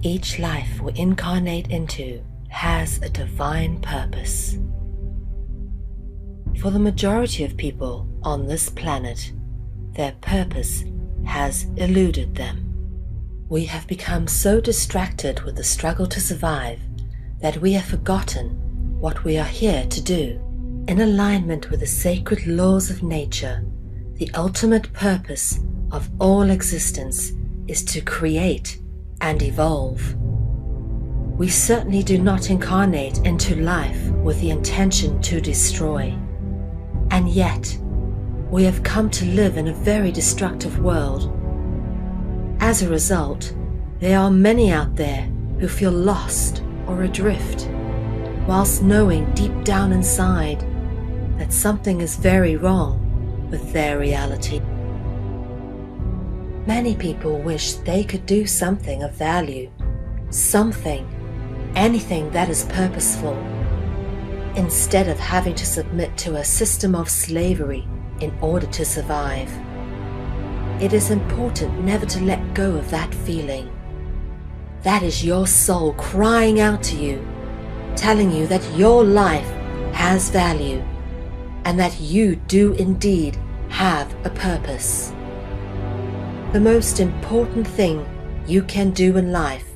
Each life we incarnate into has a divine purpose. For the majority of people on this planet, their purpose has eluded them. We have become so distracted with the struggle to survive that we have forgotten what we are here to do. In alignment with the sacred laws of nature, the ultimate purpose of all existence is to create and evolve. We certainly do not incarnate into life with the intention to destroy. And yet, we have come to live in a very destructive world. As a result, there are many out there who feel lost or adrift, whilst knowing deep down inside that something is very wrong with their reality. Many people wish they could do something of value, anything that is purposeful, instead of having to submit to a system of slavery in order to survive. It is important never to let go of that feeling. That is your soul crying out to you, telling you that your life has value and that you do indeed have a purpose. The most important thing you can do in life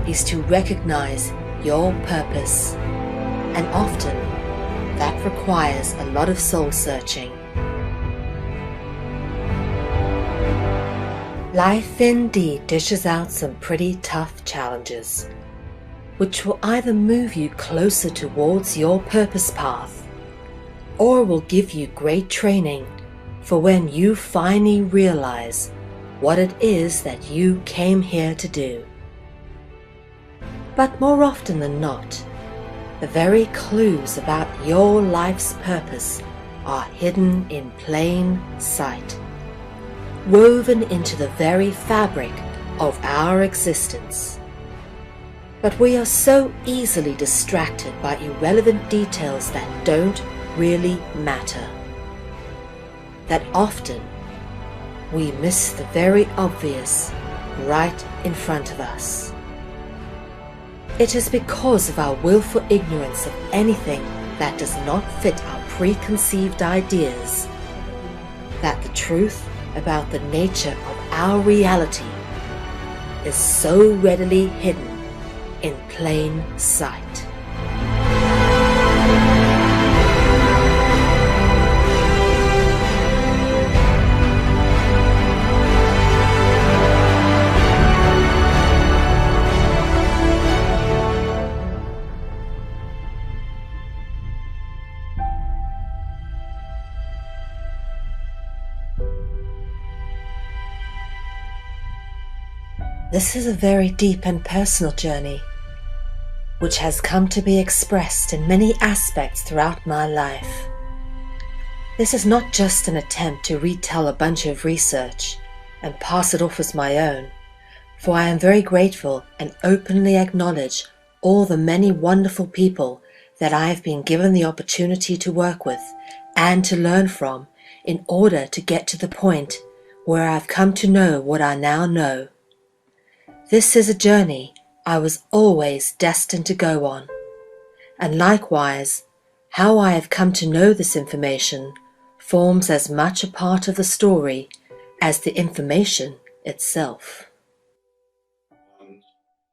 is to recognize your purpose, and often that requires a lot of soul searching. Life indeed dishes out some pretty tough challenges, which will either move you closer towards your purpose path, or will give you great training for when you finally realize what it is that you came here to do. But more often than not, the very clues about your life's purpose are hidden in plain sight, woven into the very fabric of our existence. But we are so easily distracted by irrelevant details that don't really matter, that often we miss the very obvious right in front of us. It is because of our willful ignorance of anything that does not fit our preconceived ideas that the truth about the nature of our reality is so readily hidden in plain sight. This is a very deep and personal journey, which has come to be expressed in many aspects throughout my life. This is not just an attempt to retell a bunch of research and pass it off as my own, for I am very grateful and openly acknowledge all the many wonderful people that I have been given the opportunity to work with and to learn from in order to get to the point where I've come to know what I now know. This is a journey I was always destined to go on, and likewise, how I have come to know this information forms as much a part of the story as the information itself.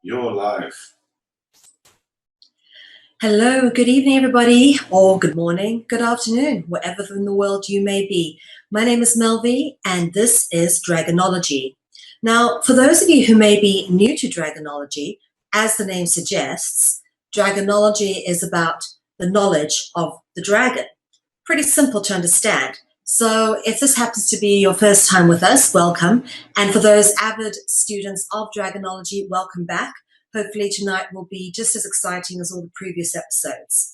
Your life. Hello, good evening everybody, or good morning, good afternoon, wherever in the world you may be. My name is Melvi, and this is Dragonology. Now, for those of you who may be new to Dragonology, as the name suggests, Dragonology is about the knowledge of the dragon. Pretty simple to understand. So if this happens to be your first time with us, welcome. And for those avid students of Dragonology, welcome back. Hopefully tonight will be just as exciting as all the previous episodes.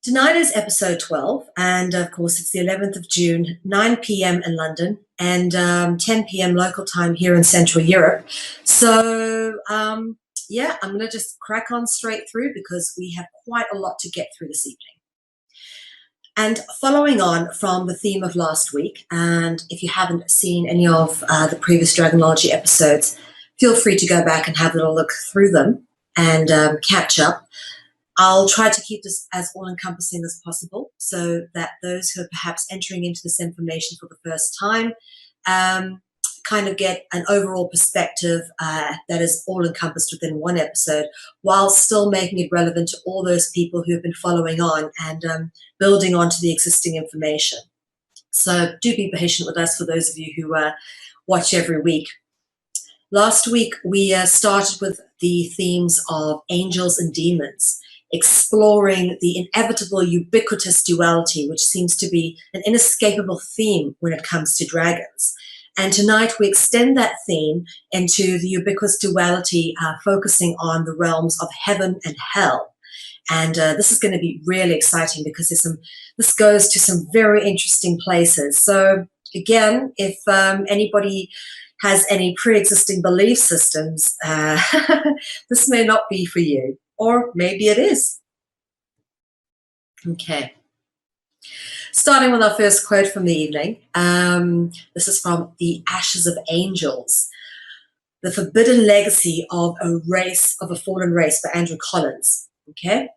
Tonight is episode 12, and of course it's the 11th of June, 9 p.m. in London and 10 p.m. local time here in Central Europe. So yeah, I'm going to just crack on straight through because we have quite a lot to get through this evening. And following on from the theme of last week, and if you haven't seen any of the previous Dragonology episodes, feel free to go back and have a little look through them and catch up. I'll try to keep this as all-encompassing as possible so that those who are perhaps entering into this information for the first time kind of get an overall perspective that is all-encompassed within one episode, while still making it relevant to all those people who have been following on and building onto the existing information. So do be patient with us for those of you who watch every week. Last week, we started with the themes of angels and demons, exploring the inevitable ubiquitous duality, which seems to be an inescapable theme when it comes to dragons. And tonight we extend that theme into the ubiquitous duality, focusing on the realms of heaven and hell. And this is going to be really exciting because this goes to some very interesting places. So again, if anybody has any pre-existing belief systems, this may not be for you, or maybe it is. Okay. Starting with our first quote from the evening. This is from The Ashes of Angels, The Forbidden Legacy of a Fallen Race by Andrew Collins. Okay.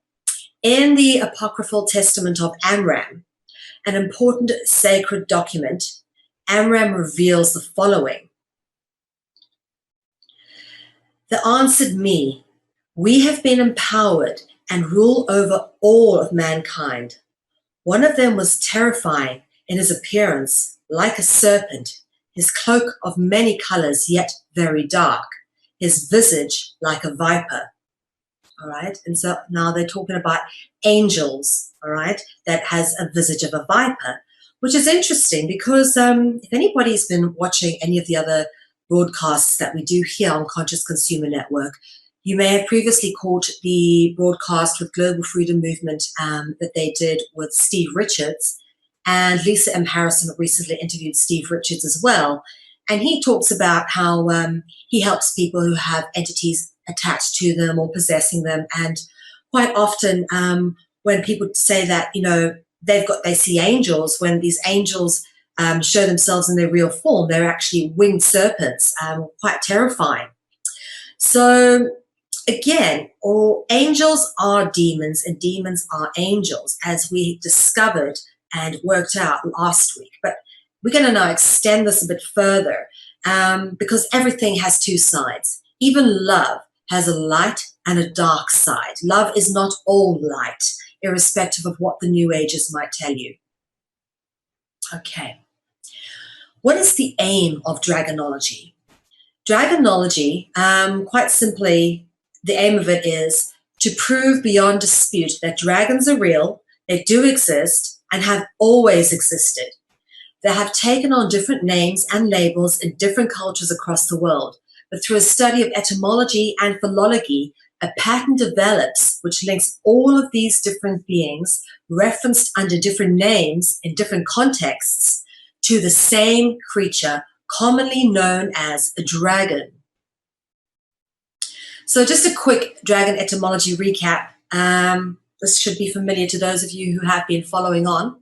In the Apocryphal Testament of Amram, an important sacred document, Amram reveals the following. They answered me, we have been empowered and rule over all of mankind. One of them was terrifying in his appearance, like a serpent, his cloak of many colors, yet very dark, his visage like a viper. All right. And so now they're talking about angels, all right, that has a visage of a viper, which is interesting because if anybody's been watching any of the other broadcasts that we do here on Conscious Consumer Network, you may have previously caught the broadcast with Global Freedom Movement that they did with Steve Richards, and Lisa M. Harrison recently interviewed Steve Richards as well. And he talks about how he helps people who have entities attached to them or possessing them. And quite often when people say that, you know, they see angels, when these angels show themselves in their real form, they're actually winged serpents, quite terrifying. So again, all angels are demons and demons are angels, as we discovered and worked out last week. But we're going to now extend this a bit further because everything has two sides. Even love has a light and a dark side. Love is not all light, irrespective of what the New Agers might tell you. Okay. What is the aim of Dragonology? Dragonology, quite simply, the aim of it is to prove beyond dispute that dragons are real, they do exist, and have always existed. They have taken on different names and labels in different cultures across the world, but through a study of etymology and philology, a pattern develops which links all of these different beings, referenced under different names in different contexts, to the same creature commonly known as a dragon. So just a quick dragon etymology recap. This should be familiar to those of you who have been following on.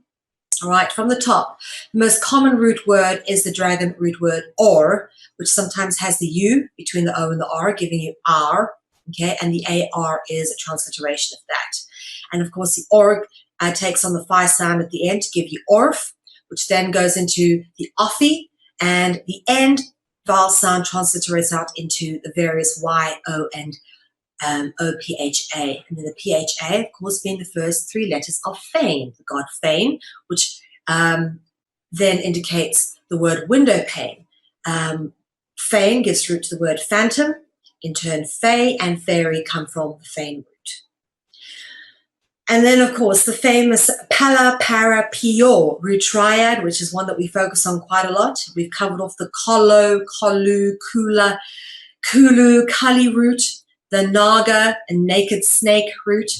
All right, from the top, the most common root word is the dragon root word or, which sometimes has the U between the O and the R, giving you R, okay, and the AR is a transliteration of that. And of course, the org takes on the phi sound at the end to give you orf, which then goes into the ophi, and the end vowel sound transliterates out into the various Y, O, and O-P-H-A. And then the P-H-A, of course, being the first three letters of Fane, the god Fane, which then indicates the word window pane. Fane gives root to the word phantom. In turn, Fae and Fairy come from the Fane root. And then, of course, the famous Pala Para Pio root triad, which is one that we focus on quite a lot. We've covered off the Kolo, Kolu, Kula, Kulu, Kali root, the Naga and Naked Snake root,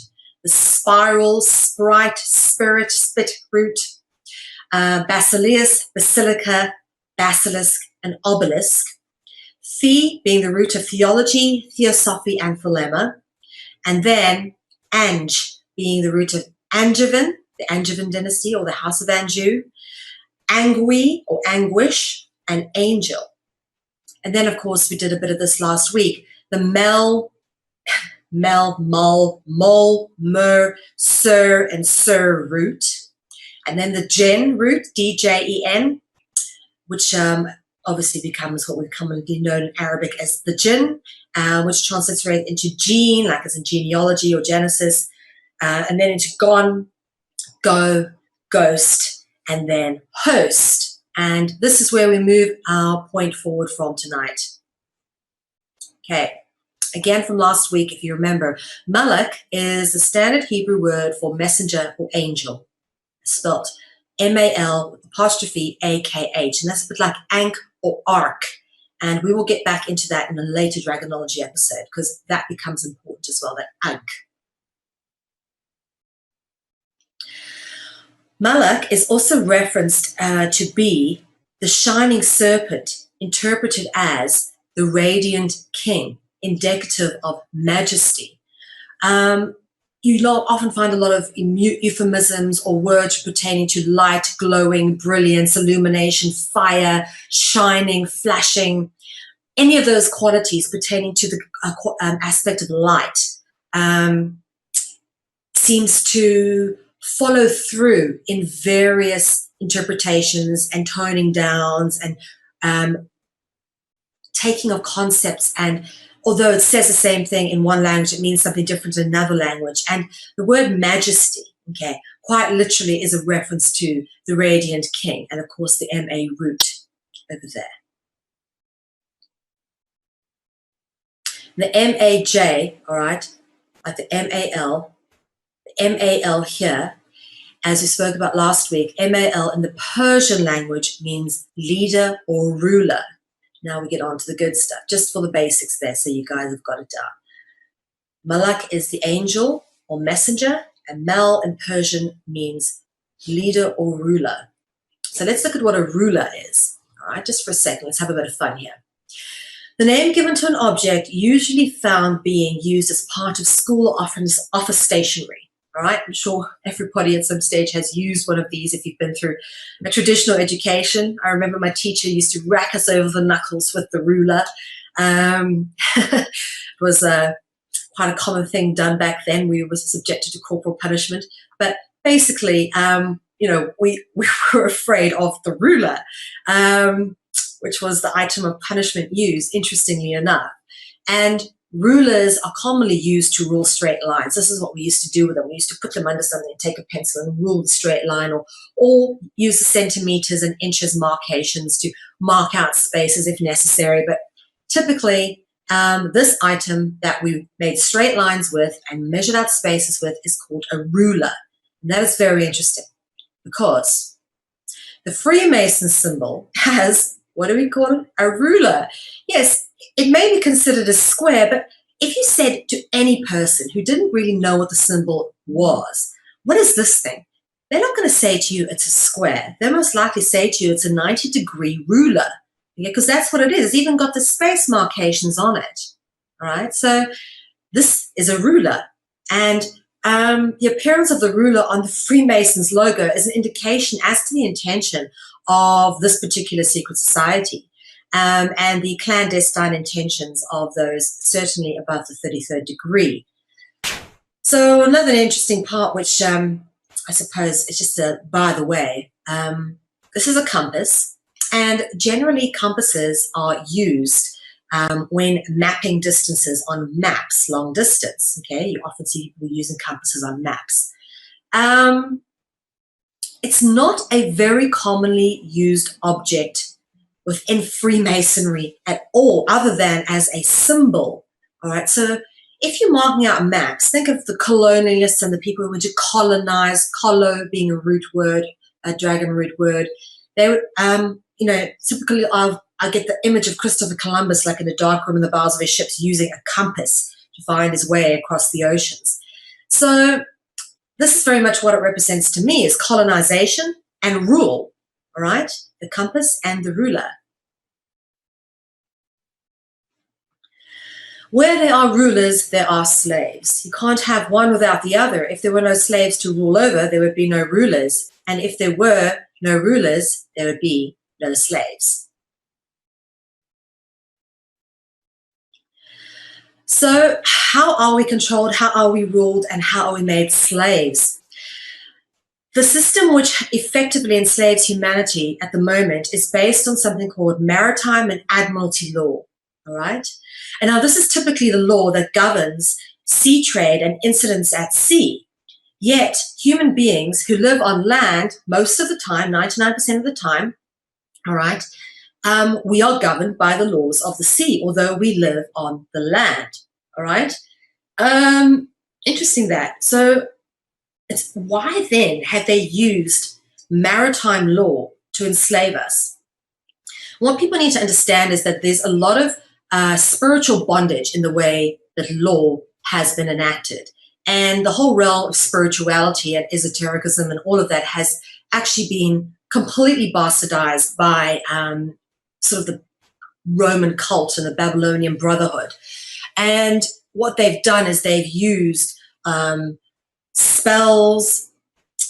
the Spiral, Sprite, Spirit, Spit root, Basileus, Basilica, Basilisk, and Obelisk. The being the root of theology, theosophy, and philema. And then Ange being the root of Angevin, the Angevin dynasty or the House of Anjou, Angui or anguish, and angel. And then, of course, we did a bit of this last week. The mel, mul, mol, mer, sir, and sir root. And then the gen root, D-J-E-N, which obviously becomes what we've commonly known in Arabic as the jinn, which translates right into gene, like as in genealogy or genesis, and then into gone, go, ghost, and then host. And this is where we move our point forward from tonight. Okay, again from last week, if you remember, malak is the standard Hebrew word for messenger or angel, spelt M-A-L with apostrophe A-K-H, and that's a bit like ankh or ark. And we will get back into that in a later Dragonology episode because that becomes important as well, that ankh. Malak is also referenced to be the shining serpent, interpreted as the radiant king, indicative of majesty. You often find a lot of euphemisms or words pertaining to light, glowing, brilliance, illumination, fire, shining, flashing, any of those qualities pertaining to the aspect of light seems to follow through in various interpretations and toning downs and taking of concepts. And although it says the same thing in one language, it means something different in another language. And the word majesty, okay, quite literally is a reference to the radiant king, and of course the M-A root over there. The M-A-J, all right, like the M-A-L, the M-A-L here, as we spoke about last week, M-A-L in the Persian language means leader or ruler. Now we get on to the good stuff, just for the basics there, so you guys have got it down. Malak is the angel or messenger, and Mal in Persian means leader or ruler. So let's look at what a ruler is, all right, just for a second. Let's have a bit of fun here. The name given to an object usually found being used as part of school office stationery. All right, I'm sure everybody at some stage has used one of these if you've been through a traditional education. I remember my teacher used to rack us over the knuckles with the ruler. It was quite a common thing done back then. We were subjected to corporal punishment. But basically, you know, we were afraid of the ruler, which was the item of punishment used, interestingly enough. And rulers are commonly used to rule straight lines. This is what we used to do with them. We used to put them under something and take a pencil and rule the straight line, or use the centimeters and inches markations to mark out spaces if necessary. But typically, this item that we made straight lines with and measured out spaces with is called a ruler. And that is very interesting because the Freemason symbol has, what do we call it? A ruler. Yes, it may be considered a square, but if you said to any person who didn't really know what the symbol was, what is this thing? They're not going to say to you it's a square. They'll most likely say to you it's a 90-degree ruler, because that's what it is. It's even got the space markations on it. All right, so this is a ruler. And the appearance of the ruler on the Freemasons logo is an indication as to the intention of this particular secret society. And the clandestine intentions of those certainly above the 33rd degree. So another interesting part, which I suppose is just a by the way, this is a compass, and generally compasses are used when mapping distances on maps, long distance. Okay, you often see people using compasses on maps. It's not a very commonly used object within Freemasonry at all, other than as a symbol. All right, so if you're marking out maps, think of the colonialists and the people who went to colonize, colo being a root word, a dragon root word. They would, you know, typically I get the image of Christopher Columbus like in a dark room in the bows of his ships using a compass to find his way across the oceans. So this is very much what it represents to me, is colonization and rule, all right? The compass and the ruler. Where there are rulers, there are slaves. You can't have one without the other. If there were no slaves to rule over, there would be no rulers. And if there were no rulers, there would be no slaves. So how are we controlled? How are we ruled? And how are we made slaves? The system which effectively enslaves humanity at the moment is based on something called maritime and admiralty law, all right? And now this is typically the law that governs sea trade and incidents at sea. Yet human beings who live on land most of the time, 99% of the time, all right, we are governed by the laws of the sea, although we live on the land, all right? Interesting that. So it's why then have they used maritime law to enslave us? What people need to understand is that there's a lot of spiritual bondage in the way that law has been enacted. And the whole realm of spirituality and esotericism and all of that has actually been completely bastardized by sort of the Roman cult and the Babylonian Brotherhood. And what they've done is they've used spells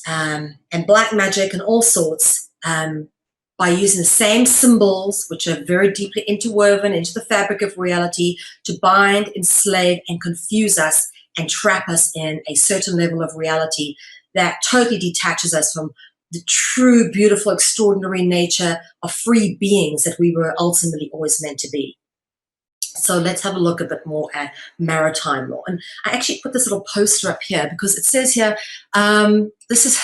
and black magic and all sorts by using the same symbols, which are very deeply interwoven into the fabric of reality, to bind, enslave, and confuse us and trap us in a certain level of reality that totally detaches us from the true, beautiful, extraordinary nature of free beings that we were ultimately always meant to be. So let's have a look a bit more at maritime law. And I actually put this little poster up here because it says here, this is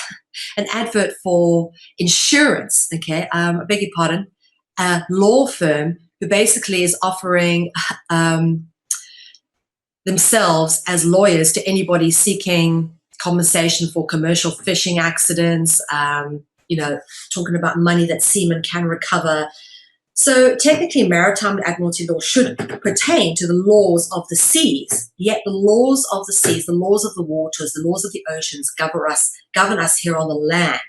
an advert for insurance, okay? I beg your pardon, a law firm who basically is offering themselves as lawyers to anybody seeking compensation for commercial fishing accidents, talking about money that seamen can recover. So technically, maritime and admiralty law should pertain to the laws of the seas, yet the laws of the seas, the laws of the waters, the laws of the oceans govern us here on the land,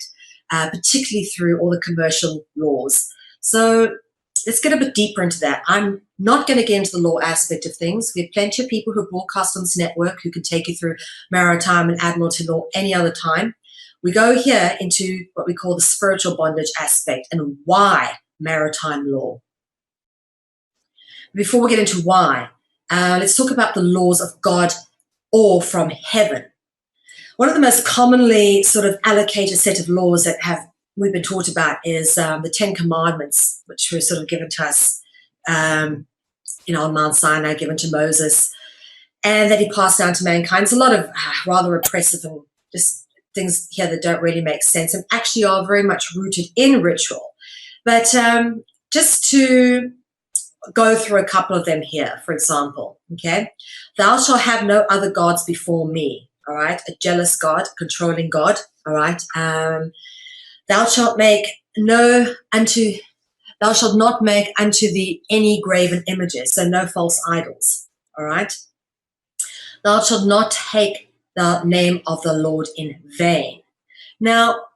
particularly through all the commercial laws. So let's get a bit deeper into that. I'm not going to get into the law aspect of things. We have plenty of people who broadcast on this network who can take you through maritime and admiralty law any other time. We go here into what we call the spiritual bondage aspect and why maritime law. Before we get into why, let's talk about the laws of God or from heaven. One of the most commonly sort of allocated set of laws that we've been taught about is the 10 Commandments, which were sort of given to us, on Mount Sinai, given to Moses, and that he passed down to mankind. It's a lot of rather oppressive and just things here that don't really make sense and actually are very much rooted in ritual. But just to go through a couple of them here, for example, okay? Thou shalt have no other gods before me, all right? A jealous God, controlling God, all right? Thou shalt not make unto thee any graven images, so no false idols, all right? Thou shalt not take the name of the Lord in vain. Now,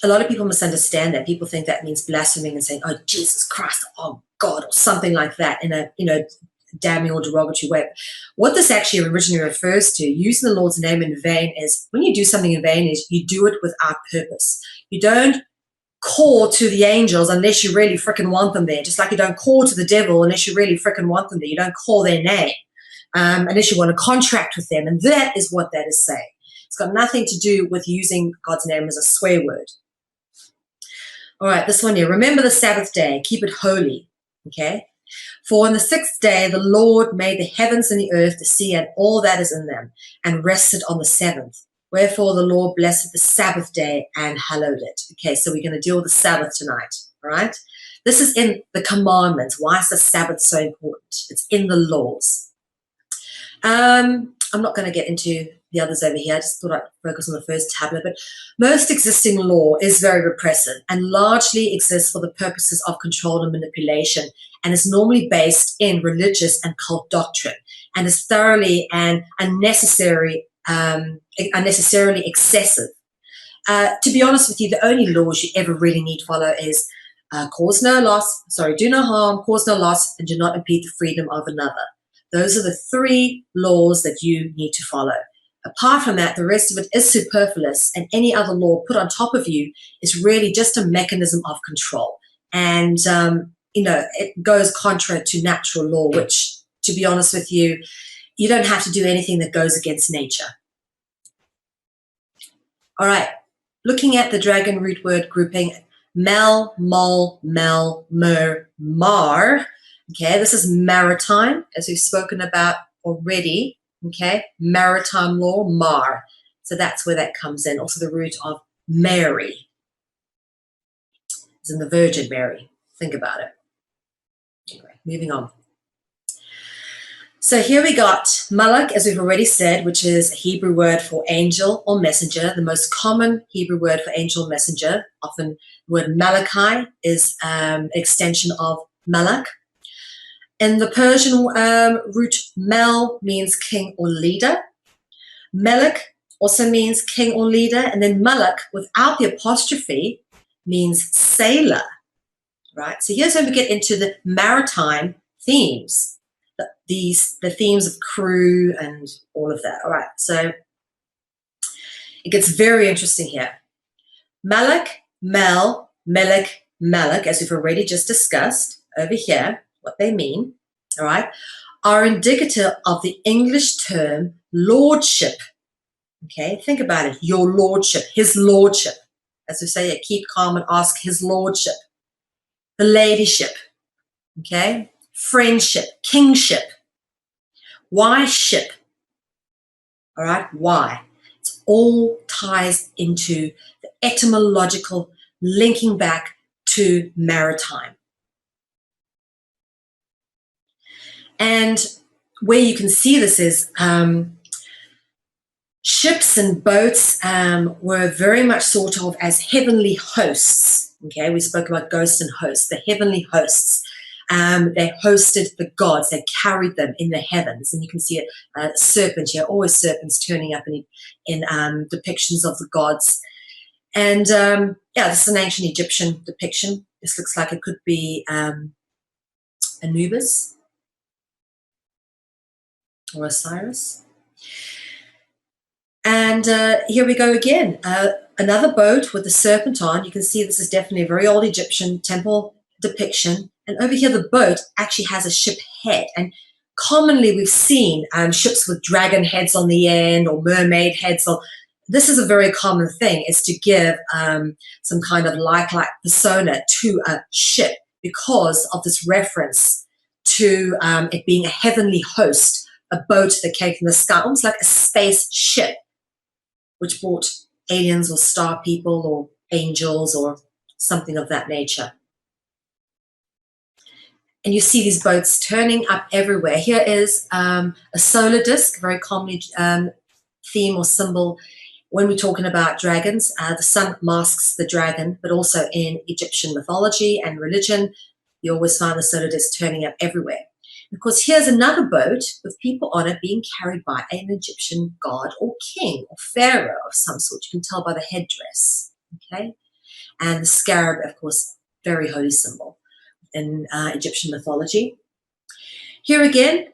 a lot of people misunderstand that. People think that means blaspheming and saying, oh, Jesus Christ, oh, God, or something like that in a, damning or derogatory way. What this actually originally refers to, using the Lord's name in vain, is when you do something in vain is you do it without purpose. You don't call to the angels unless you really frickin' want them there. Just like you don't call to the devil unless you really frickin' want them there. You don't call their name unless you want to contract with them. And that is what that is saying. It's got nothing to do with using God's name as a swear word. All right, this one here. Remember the Sabbath day. Keep it holy. Okay? For on the sixth day, the Lord made the heavens and the earth, the sea, and all that is in them, and rested on the seventh. Wherefore the Lord blessed the Sabbath day and hallowed it. Okay, so we're going to deal with the Sabbath tonight. All right? This is in the commandments. Why is the Sabbath so important? It's in the laws. I'm not going to get into the others over here. I just thought I'd focus on the first tablet. But most existing law is very repressive and largely exists for the purposes of control and manipulation, and is normally based in religious and cult doctrine, and is thoroughly and unnecessarily excessive. To be honest with you, the only laws you ever really need to follow is do no harm, cause no loss, and do not impede the freedom of another. Those are the three laws that you need to follow. Apart from that, the rest of it is superfluous, and any other law put on top of you is really just a mechanism of control. And, it goes contrary to natural law, which, to be honest with you, you don't have to do anything that goes against nature. All right, looking at the dragon root word grouping, mel, mol, mel, mer, mar. Okay, this is maritime, as we've spoken about already. Okay, maritime law, mar. So that's where that comes in. Also the root of Mary, as in the Virgin Mary. Think about it. Anyway, moving on. So here we got malak, as we've already said, which is a Hebrew word for angel or messenger, the most common Hebrew word for angel or messenger. Often the word Malachi is an extension of malak. In the Persian root, mel means king or leader. Melek also means king or leader. And then malak, without the apostrophe, means sailor. Right? So here's where we get into the maritime themes. The themes of crew and all of that. All right, so it gets very interesting here. Malak, Mel, Melek, Malak, as we've already just discussed over here, what they mean, all right, are indicative of the English term lordship. Okay, think about it, your lordship, his lordship. As we say, keep calm and ask his lordship. The ladyship, okay, friendship, kingship. Why ship? All right, why? It all ties into the etymological linking back to maritime. And where you can see this is ships and boats were very much thought of as heavenly hosts. Okay, we spoke about ghosts and hosts, the heavenly hosts. They hosted the gods, they carried them in the heavens. And you can see a serpent here, always serpents turning up in depictions of the gods. And yeah, this is an ancient Egyptian depiction. This looks like it could be Anubis or Osiris. And here we go again. Another boat with the serpent on. You can see this is definitely a very old Egyptian temple depiction. And over here, the boat actually has a ship head. And commonly we've seen ships with dragon heads on the end or mermaid heads. This is a very common thing, is to give some kind of like persona to a ship because of this reference to it being a heavenly host, a boat that came from the sky, almost like a space ship, which brought aliens or star people or angels or something of that nature. And you see these boats turning up everywhere. Here is a solar disk, very commonly theme or symbol when we're talking about dragons. The sun masks the dragon, but also in Egyptian mythology and religion, you always find the solar disk turning up everywhere. And of course, here's another boat with people on it being carried by an Egyptian god or king or pharaoh of some sort. You can tell by the headdress, okay? And the scarab, of course, very holy symbol in Egyptian mythology. Here again,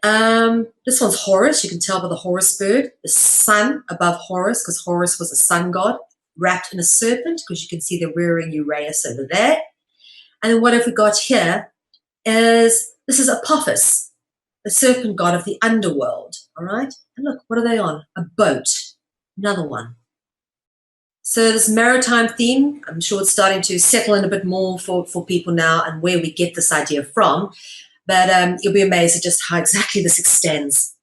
this one's Horus. You can tell by the Horus bird, the sun above Horus, because Horus was a sun god, wrapped in a serpent, because you can see the rearing Uraeus over there. And then what have we got here is, this is Apophis, the serpent god of the underworld, all right? And look, what are they on? A boat, another one. So this maritime theme, I'm sure it's starting to settle in a bit more for people now and where we get this idea from. But you'll be amazed at just how exactly this extends.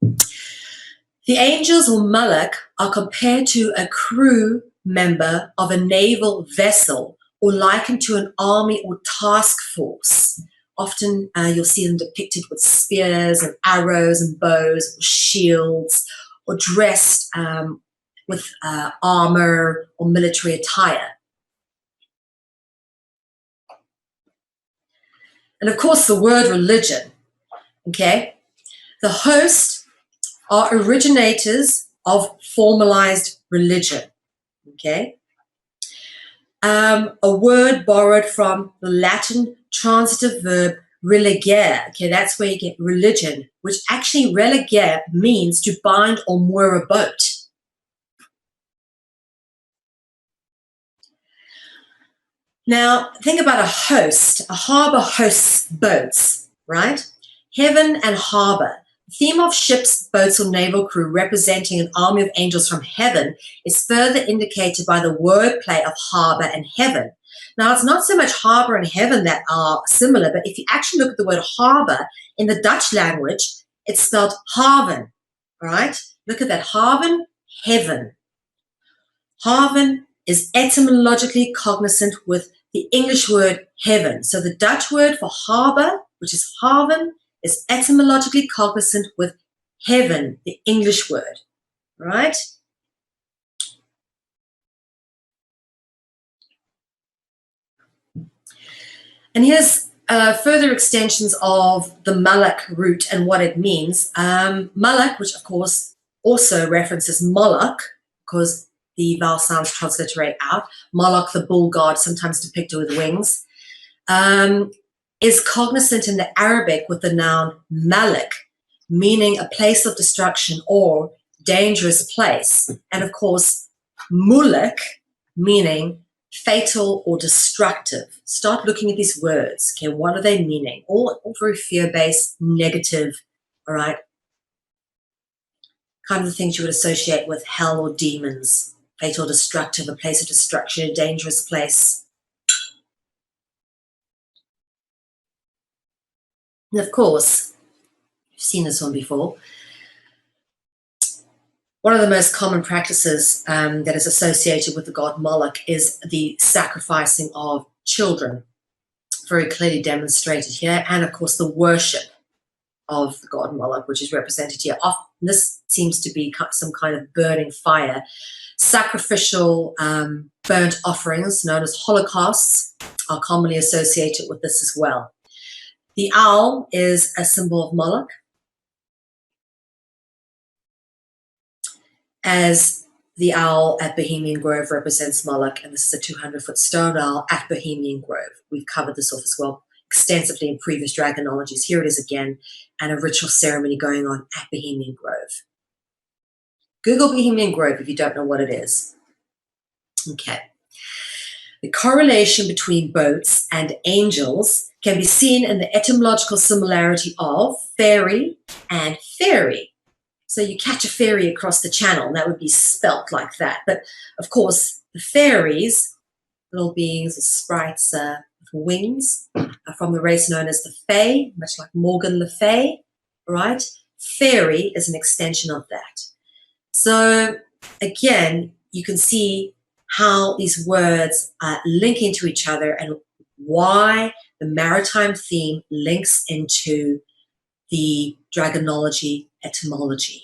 The angels or malak are compared to a crew member of a naval vessel or likened to an army or task force. Often you'll see them depicted with spears and arrows and bows or shields or dressed with armor or military attire. And of course, the word religion, okay? The host are originators of formalized religion, okay? A word borrowed from the Latin transitive verb religare, okay? That's where you get religion, which actually religare means to bind or moor a boat. Now, think about a host. A harbor hosts boats, right? Heaven and harbor, theme of ships, boats, or naval crew representing an army of angels from heaven is further indicated by the wordplay of harbor and heaven. Now, it's not so much harbor and heaven that are similar, but if you actually look at the word harbor in the Dutch language, it's spelled haven, all right? Look at that, haven, heaven. Haven is etymologically cognizant with the English word heaven. So the Dutch word for harbor, which is haven, is etymologically cognizant with heaven, the English word, right? And here's further extensions of the Malak root and what it means. Malak, which of course also references Moloch, because the vowel sounds transliterate out. Moloch, the bull god, sometimes depicted with wings, is cognizant in the Arabic with the noun Malik, meaning a place of destruction or dangerous place. And of course, Muluk, meaning fatal or destructive. Start looking at these words. Okay, what are they meaning? All very fear-based, negative, all right? Kind of the things you would associate with hell or demons. Fatal, destructive, a place of destruction, a dangerous place. And of course, you've seen this one before. One of the most common practices that is associated with the god Moloch is the sacrificing of children, very clearly demonstrated here, and of course the worship of the god Moloch, which is represented here. Often, this seems to be some kind of burning fire. Sacrificial burnt offerings, known as holocausts, are commonly associated with this as well. The owl is a symbol of Moloch, as the owl at Bohemian Grove represents Moloch, and this is a 200-foot stone owl at Bohemian Grove. We've covered this off as well extensively in previous Dragonologies. Here it is again, and a ritual ceremony going on at Bohemian Grove. Google Bohemian Grove if you don't know what it is. Okay. The correlation between boats and angels can be seen in the etymological similarity of fairy and fairy. So you catch a ferry across the channel, and that would be spelt like that. But of course, the fairies, little beings or sprites with wings, are from the race known as the Fae, much like Morgan Le Fay, right? Fairy is an extension of that. So again, you can see how these words link into each other and why the maritime theme links into the Dragonology etymology.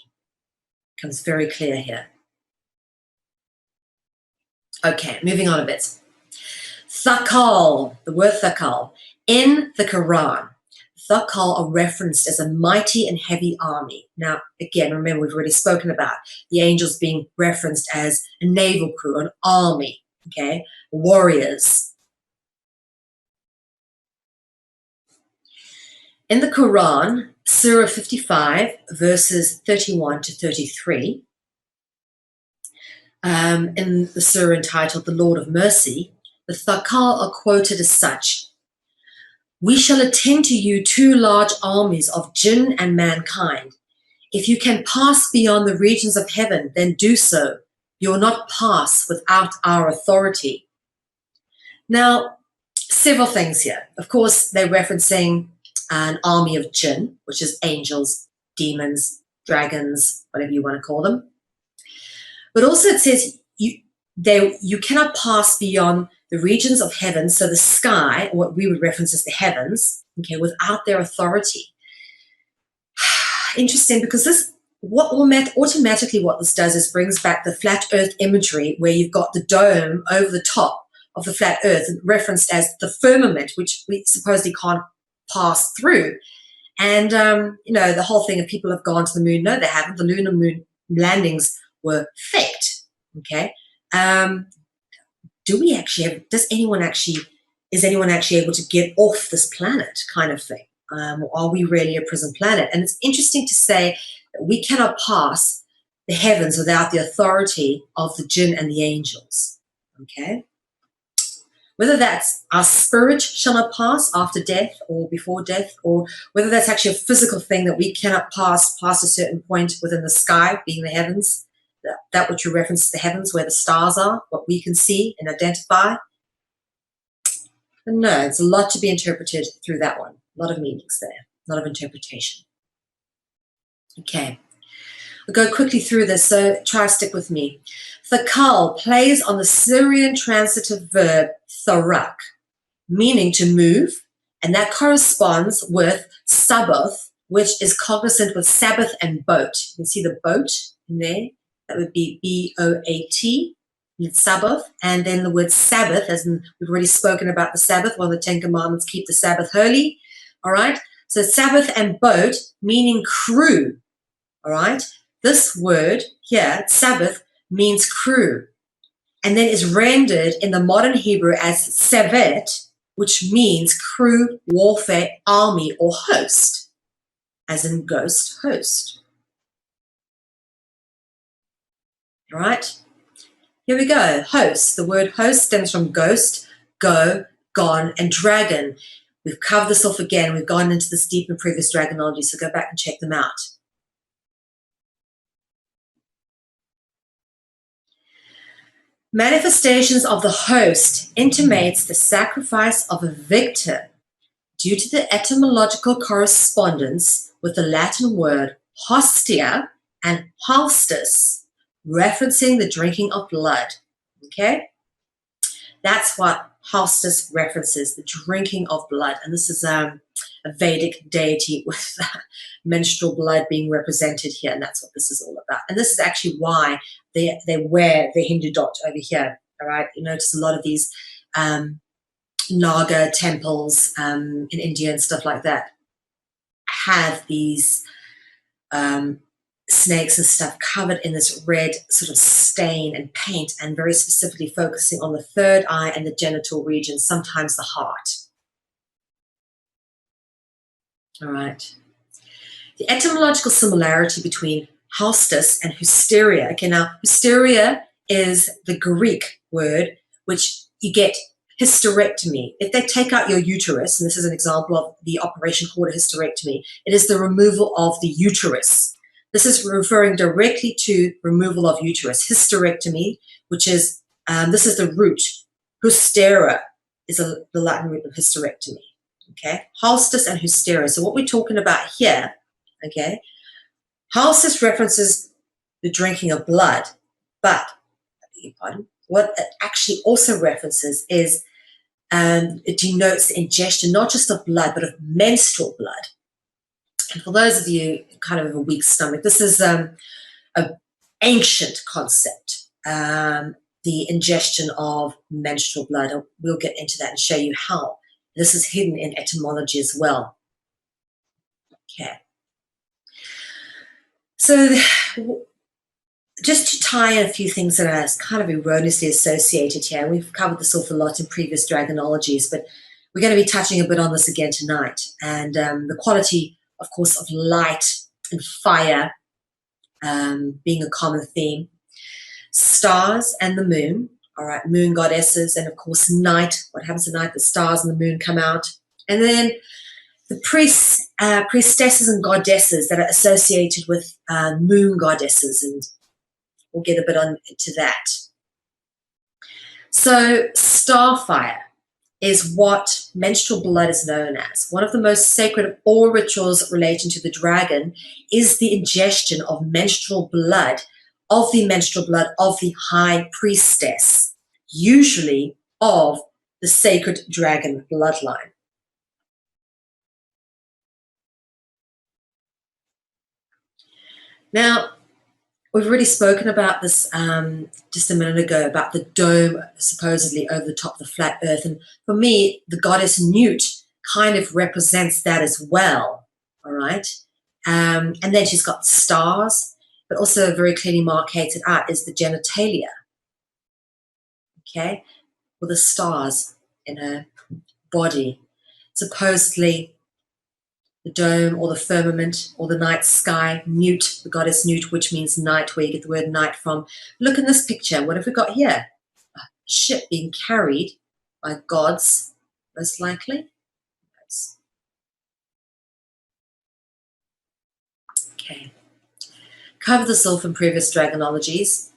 Comes very clear here. Okay, moving on a bit. Thakal, the word thakal. In the Quran, thakal are referenced as a mighty and heavy army. Now, again, remember, we've already spoken about the angels being referenced as a naval crew, an army, okay, warriors. In the Quran, Surah 55, verses 31 to 33, in the surah entitled The Lord of Mercy, the Thakal are quoted as such: "We shall attend to you 2 large armies of jinn and mankind. If you can pass beyond the regions of heaven, then do so. You will not pass without our authority." Now, several things here. Of course, they're referencing an army of jinn, which is angels, demons, dragons, whatever you want to call them. But also it says you cannot pass beyond the regions of heaven, so the sky, what we would reference as the heavens, okay, without their authority. Interesting, because this, automatically what this does is brings back the flat earth imagery where you've got the dome over the top of the flat earth, referenced as the firmament, which we supposedly can't pass through. And, the whole thing of people have gone to the moon. No, they haven't. The lunar moon landings were faked, okay? Is anyone actually able to get off this planet kind of thing? Are we really a prison planet? And it's interesting to say that we cannot pass the heavens without the authority of the jinn and the angels, okay? Whether that's our spirit shall not pass after death or before death, or whether that's actually a physical thing that we cannot pass past a certain point within the sky, being the heavens, that which you reference the heavens, where the stars are, what we can see and identify. But no, it's a lot to be interpreted through that one. A lot of meanings there, a lot of interpretation. Okay, I'll go quickly through this, so try to stick with me. Thakal plays on the Syrian transitive verb tharak, meaning to move, and that corresponds with saboth, which is cognizant with Sabbath and boat. You can see the boat in there. That would be B-O-A-T, Sabbath, and then the word Sabbath, as in we've already spoken about the Sabbath, one of the 10 Commandments, keep the Sabbath holy, all right? So Sabbath and boat, meaning crew, all right? This word here, Sabbath, means crew, and then is rendered in the modern Hebrew as Savet, which means crew, warfare, army, or host, as in ghost, host. All right? Here we go. Host. The word host stems from ghost, go, gone, and dragon. We've covered this off again. We've gone into this deep in previous Dragonology, so go back and check them out. Manifestations of the host intimates the sacrifice of a victor due to the etymological correspondence with the Latin word hostia and halstus, referencing the drinking of blood. Okay? That's what halstus references, the drinking of blood. And this is a Vedic deity with menstrual blood being represented here, and that's what this is all about. And this is actually why they wear the Hindu dot over here. All right, you notice a lot of these Naga temples in India and stuff like that have these snakes and stuff covered in this red sort of stain and paint, and very specifically focusing on the third eye and the genital region, sometimes the heart. All right. The etymological similarity between halstus and hysteria. Okay, now hysteria is the Greek word, which you get hysterectomy. If they take out your uterus, and this is an example of the operation called a hysterectomy, it is the removal of the uterus. This is referring directly to removal of uterus. Hysterectomy, which is, this is the root. Hystera is the Latin root of hysterectomy. Okay, halstus and hysteria. So what we're talking about here, okay, halstus references the drinking of blood, but, pardon, what it actually also references is, it denotes the ingestion, not just of blood, but of menstrual blood. And for those of you kind of a weak stomach, this is an ancient concept, the ingestion of menstrual blood. And we'll get into that and show you how this is hidden in etymology as well. Okay. So just to tie in a few things that are kind of erroneously associated here, and we've covered this off a lot in previous Dragonologies, but we're going to be touching a bit on this again tonight. And the quality, of course, of light and fire being a common theme. Stars and the moon. All right, moon goddesses, and of course night. What happens at night? The stars and the moon come out. And then the priests, priestesses and goddesses that are associated with moon goddesses, and we'll get a bit on to that. So starfire is what menstrual blood is known as. One of the most sacred of all rituals relating to the dragon is the ingestion of menstrual blood, of the high priestess, usually of the sacred dragon bloodline. Now, we've already spoken about this just a minute ago, about the dome supposedly over the top of the flat earth. And for me, the goddess Newt kind of represents that as well, all right? And then she's got stars, but also very clearly marcated out is the genitalia, okay, with the stars in her body. Supposedly the dome or the firmament or the night sky, Newt, the goddess Newt, which means night, where you get the word night from. Look in this picture. What have we got here? A ship being carried by gods, most likely. Okay. Covered this off in previous Dragonologies.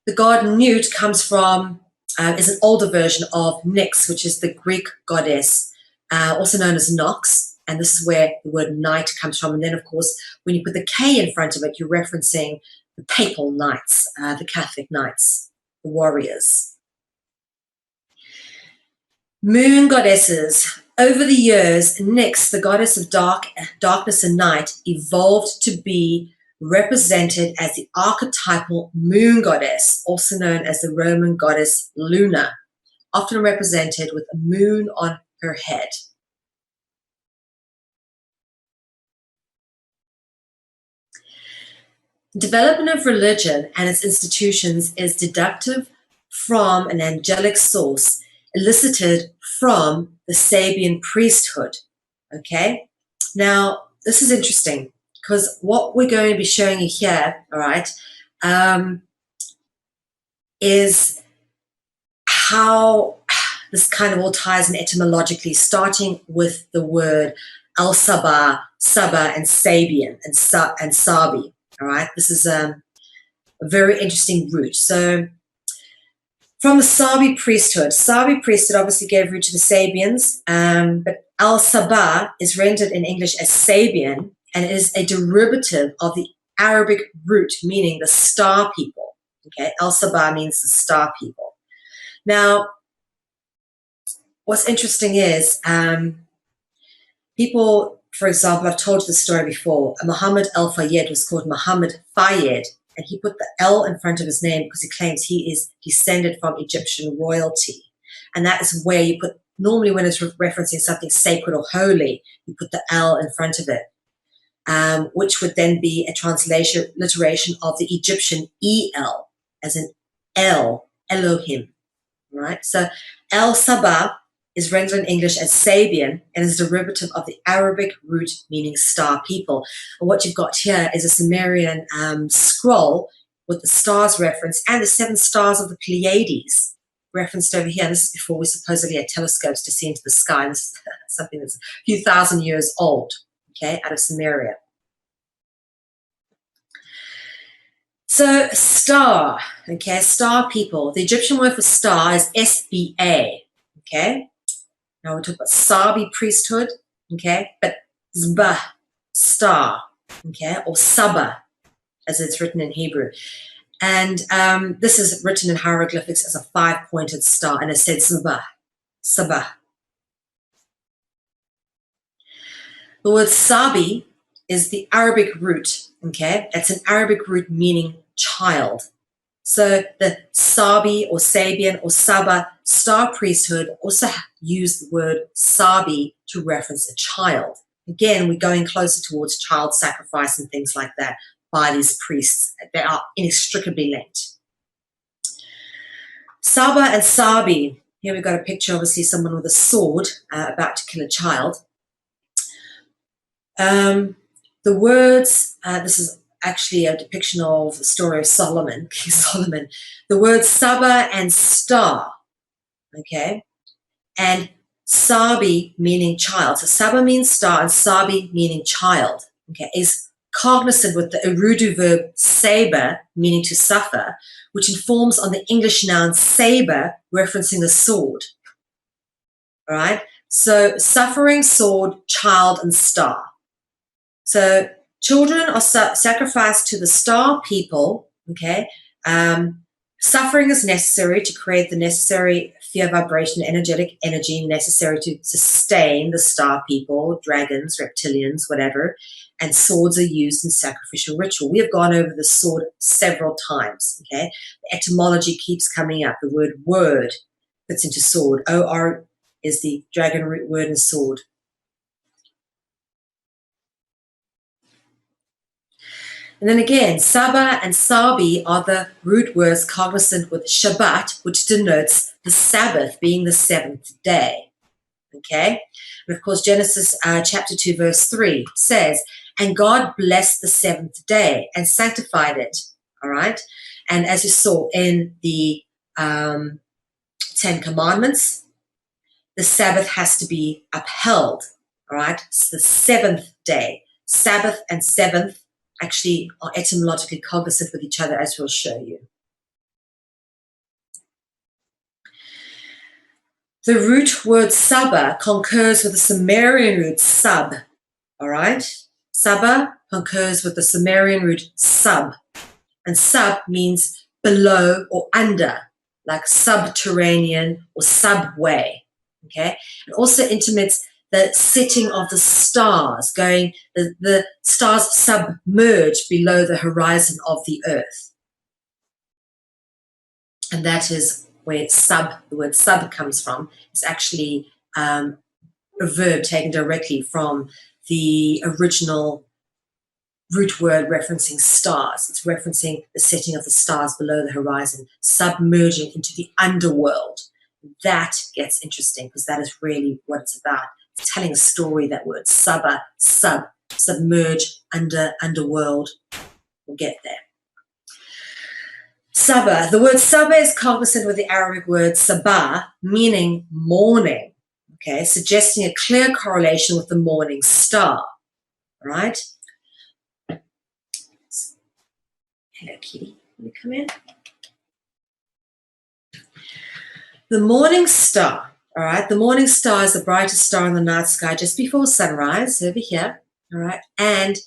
The god Newt comes from, is an older version of Nyx, which is the Greek goddess, also known as Nox, and this is where the word knight comes from. And then, of course, when you put the K in front of it, you're referencing the papal knights, the Catholic knights, the warriors. Moon goddesses. Over the years, Nyx, the goddess of darkness and night, evolved to be represented as the archetypal moon goddess, also known as the Roman goddess Luna, often represented with a moon on her head. Development of religion and its institutions is deductive from an angelic source elicited from the Sabian priesthood. Okay, now this is interesting because what we're going to be showing you here, all right, is how this kind of all ties in etymologically, starting with the word al-Sabah, Sabah, and Sabian, and Sabi. All right, this is a very interesting root. So, from the Sabi priesthood obviously gave root to the Sabians, but al-Sabah is rendered in English as Sabian and is a derivative of the Arabic root meaning the star people. Okay, al-Sabah means the star people. Now, what's interesting is people, for example, I've told you the story before, Muhammad al-Fayed was called Muhammad Fayed, and he put the L in front of his name because he claims he is descended from Egyptian royalty. And that is where you put, normally when it's referencing something sacred or holy, you put the L in front of it, which would then be a transliteration of the Egyptian El, as in El, Elohim, right? So El-Sabah is rendered in English as Sabian and is a derivative of the Arabic root meaning star people. And what you've got here is a Sumerian scroll with the stars reference and the 7 stars of the Pleiades referenced over here. And this is before we supposedly had telescopes to see into the sky. And this is something that's a few thousand years old, okay, out of Sumeria. So star, okay, star people. The Egyptian word for star is SBA, okay. Now we're talking about Sabi priesthood, okay, but Zbah, star, okay, or Sabah, as it's written in Hebrew. And this is written in hieroglyphics as a 5-pointed star, and it said Sabah, Sabah. The word Sabi is the Arabic root, okay? It's an Arabic root meaning child. So the Sabi or Sabian or Sabah star priesthood also used the word Sabi to reference a child. Again, we're going closer towards child sacrifice and things like that by these priests. They are inextricably linked. Sabah and Sabi. Here we've got a picture, obviously, someone with a sword about to kill a child. The words, this is actually a depiction of the story of Solomon, King Solomon. The words Sabah and star, okay, and Sabi meaning child. So Sabah means star and Sabi meaning child, okay, is cognizant with the Urdu verb saber, meaning to suffer, which informs on the English noun saber, referencing the sword. All right, so suffering, sword, child, and star. So children are sacrificed to the star people, okay? Suffering is necessary to create the necessary fear vibration, energetic energy necessary to sustain the star people, dragons, reptilians, whatever, and swords are used in sacrificial ritual. We have gone over the sword several times, okay? The etymology keeps coming up. The word fits into sword. O-R is the dragon root word in sword. And then again, Sabah and Sabi are the root words cognizant with Shabbat, which denotes the Sabbath being the 7th day. Okay? And of course, Genesis chapter 2, verse 3 says, and God blessed the 7th day and sanctified it. All right? And as you saw in the 10 Commandments, the Sabbath has to be upheld, all right? It's the seventh day. Sabbath and seventh actually are etymologically cognizant with each other, as we'll show you. The root word Saba concurs with the Sumerian root sub, all right? Saba concurs with the Sumerian root sub, and sub means below or under, like subterranean or subway, okay? It also intimates the setting of the stars, the stars submerge below the horizon of the earth. And that is where the word sub comes from. It's actually a verb taken directly from the original root word referencing stars. It's referencing the setting of the stars below the horizon, submerging into the underworld. That gets interesting because that is really what it's about. It's telling a story, that word, saba, submerge, underworld. We'll get there. Saba. The word Saba is cognizant with the Arabic word sabah, meaning morning, okay, suggesting a clear correlation with the morning star, right? Hello, kitty. Let me come in. The morning star, all right? The morning star is the brightest star in the night sky just before sunrise, over here, all right? And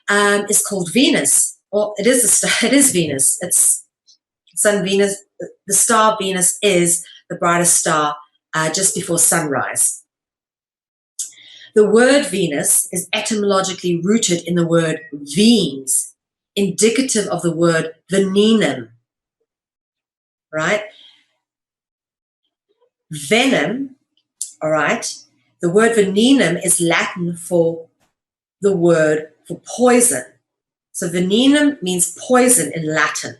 it's called Venus. Well, it is a star. It is Venus. It's Sun Venus. The star Venus is the brightest star just before sunrise. The word Venus is etymologically rooted in the word venes, indicative of the word venenum, right? Venom, all right? The word venenum is Latin for the word for poison. So venenum means poison in Latin,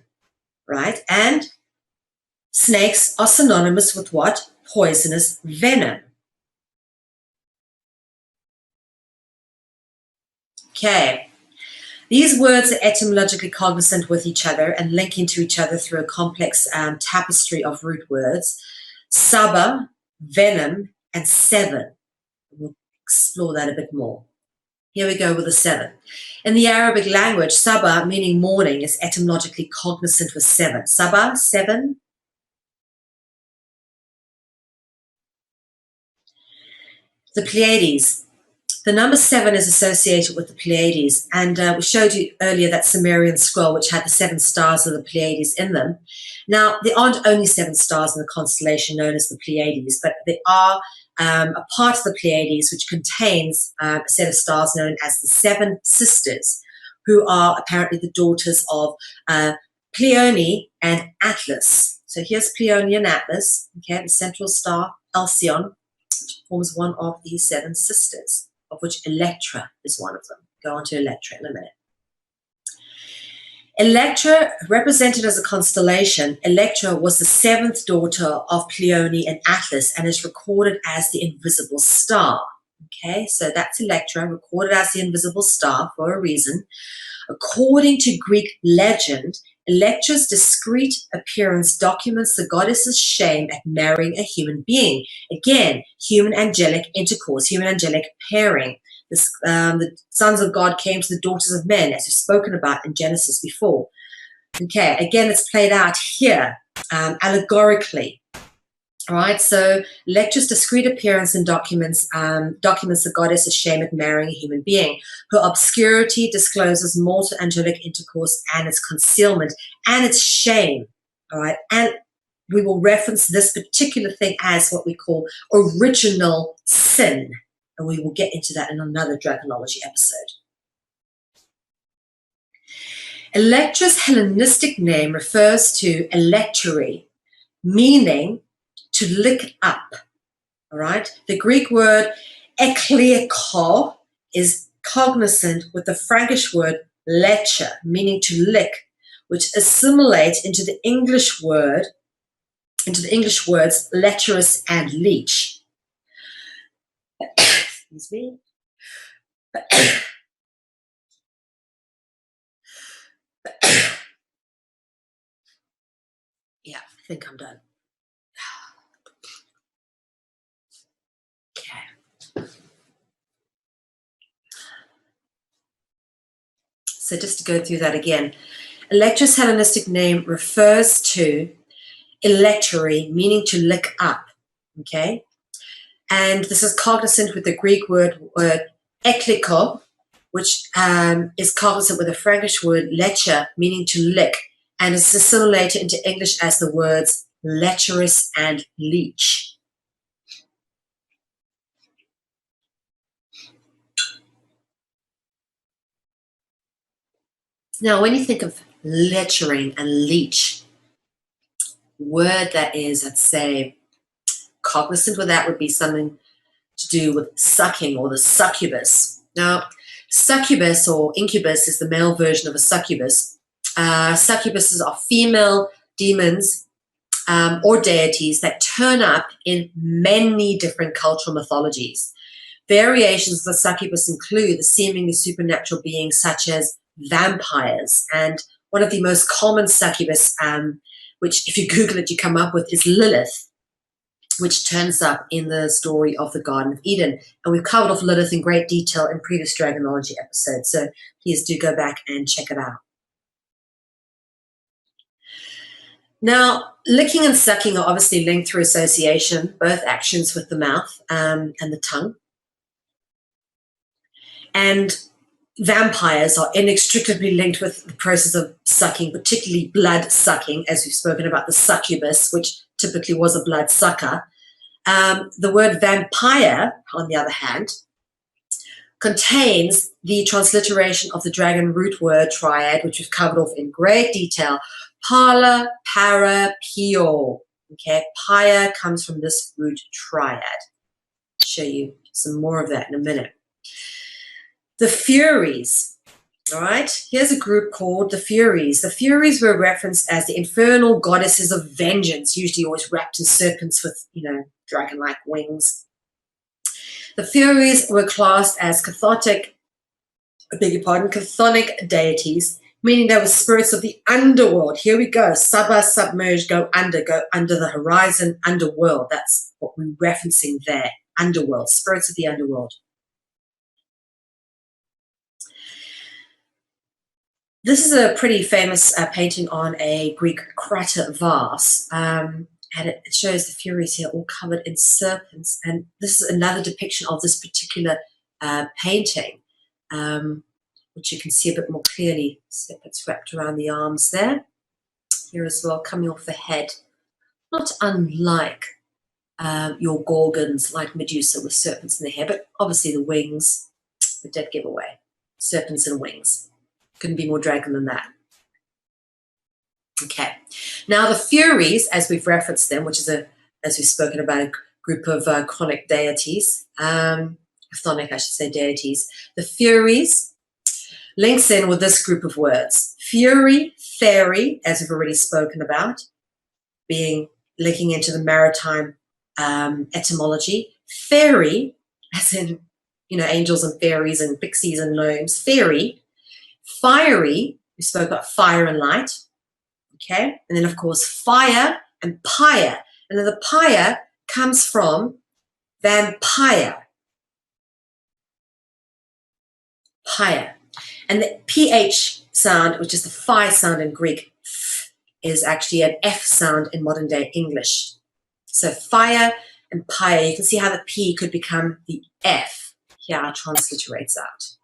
right? And snakes are synonymous with what? Poisonous venom. Okay. These words are etymologically cognizant with each other and link into each other through a complex tapestry of root words. Saba, venom, and seven. We'll explore that a bit more. Here we go with the seven. In the Arabic language, Saba, meaning morning, is etymologically cognizant with seven. Saba, seven. The Pleiades. The number seven is associated with the Pleiades, and we showed you earlier that Sumerian scroll which had the seven stars of the Pleiades in them. Now, there aren't only seven stars in the constellation known as the Pleiades, but there are a part of the Pleiades which contains a set of stars known as the Seven Sisters, who are apparently the daughters of Pleione and Atlas. So here's Pleione and Atlas, okay, the central star, Alcyone, which forms one of these seven sisters, of which Electra is one of them. Go on to Electra in a minute. Electra, represented as a constellation, Electra was the seventh daughter of Pleione and Atlas and is recorded as the invisible star. Okay, so that's Electra, recorded as the invisible star for a reason. According to Greek legend, Electra's discreet appearance documents the goddess's shame at marrying a human being. Again, human angelic intercourse, human angelic pairing. The sons of God came to the daughters of men, as we've spoken about in Genesis before. Okay, again, it's played out here allegorically. All right, so Electra's discreet appearance and documents the goddess's shame at marrying a human being. Her obscurity discloses mortal angelic intercourse and its concealment and its shame. All right, and we will reference this particular thing as what we call original sin, and we will get into that in another Dragonology episode. Electra's Hellenistic name refers to electore, meaning to lick up, all right? The Greek word ekleiko is cognizant with the Frankish word lecher, meaning to lick, which assimilates into the English words lecherous and leech. Excuse me. Yeah, I think I'm done. So just to go through that again, electro-Hellenistic name refers to electory, meaning to lick up, okay? And this is cognizant with the Greek word ekliko, which is cognizant with the Frankish word lecher, meaning to lick, and is assimilated into English as the words lecherous and leech. Now, when you think of lechering and leech, word that is, I'd say, cognizant with that would be something to do with sucking or the succubus. Now, succubus or incubus is the male version of a succubus. Succubuses are female demons or deities that turn up in many different cultural mythologies. Variations of the succubus include the seemingly supernatural beings such as vampires, and one of the most common succubus, which if you Google it, you come up with, is Lilith, which turns up in the story of the Garden of Eden. And we've covered off Lilith in great detail in previous Dragonology episodes, so please do go back and check it out. Now, licking and sucking are obviously linked through association, both actions with the mouth and the tongue. And vampires are inextricably linked with the process of sucking, particularly blood sucking, as we've spoken about the succubus, which typically was a blood sucker. The word vampire, on the other hand, contains the transliteration of the dragon root word triad, which we've covered off in great detail, pala, para, pio. Okay, pia comes from this root triad. I'll show you some more of that in a minute. The Furies, all right? Here's a group called the Furies. The Furies were referenced as the infernal goddesses of vengeance, usually always wrapped in serpents with, dragon-like wings. The Furies were classed as chthonic deities, meaning they were spirits of the underworld. Here we go, submerge, go under the horizon, underworld. That's what we're referencing there, underworld, spirits of the underworld. This is a pretty famous painting on a Greek crater vase, and it shows the Furies here all covered in serpents. And this is another depiction of this particular painting, which you can see a bit more clearly. Serpents wrapped around the arms there. Here as well, coming off the head. Not unlike your Gorgons, like Medusa, with serpents in the hair, but obviously the wings, the dead giveaway. Serpents and wings. Couldn't be more dragon than that. Okay. Now the Furies, as we've referenced them, which is as we've spoken about, a group of chthonic deities, deities. The Furies links in with this group of words. Fury, fairy, as we've already spoken about, linking into the maritime etymology. Fairy, as in, angels and fairies and pixies and gnomes. Fairy. Fiery, we spoke about fire and light, okay? And then, of course, fire and pyre. And then the pyre comes from vampire. Pyre. And the PH sound, which is the phi sound in Greek, is actually an F sound in modern day English. So fire and pyre, you can see how the P could become the F. Here it transliterates out.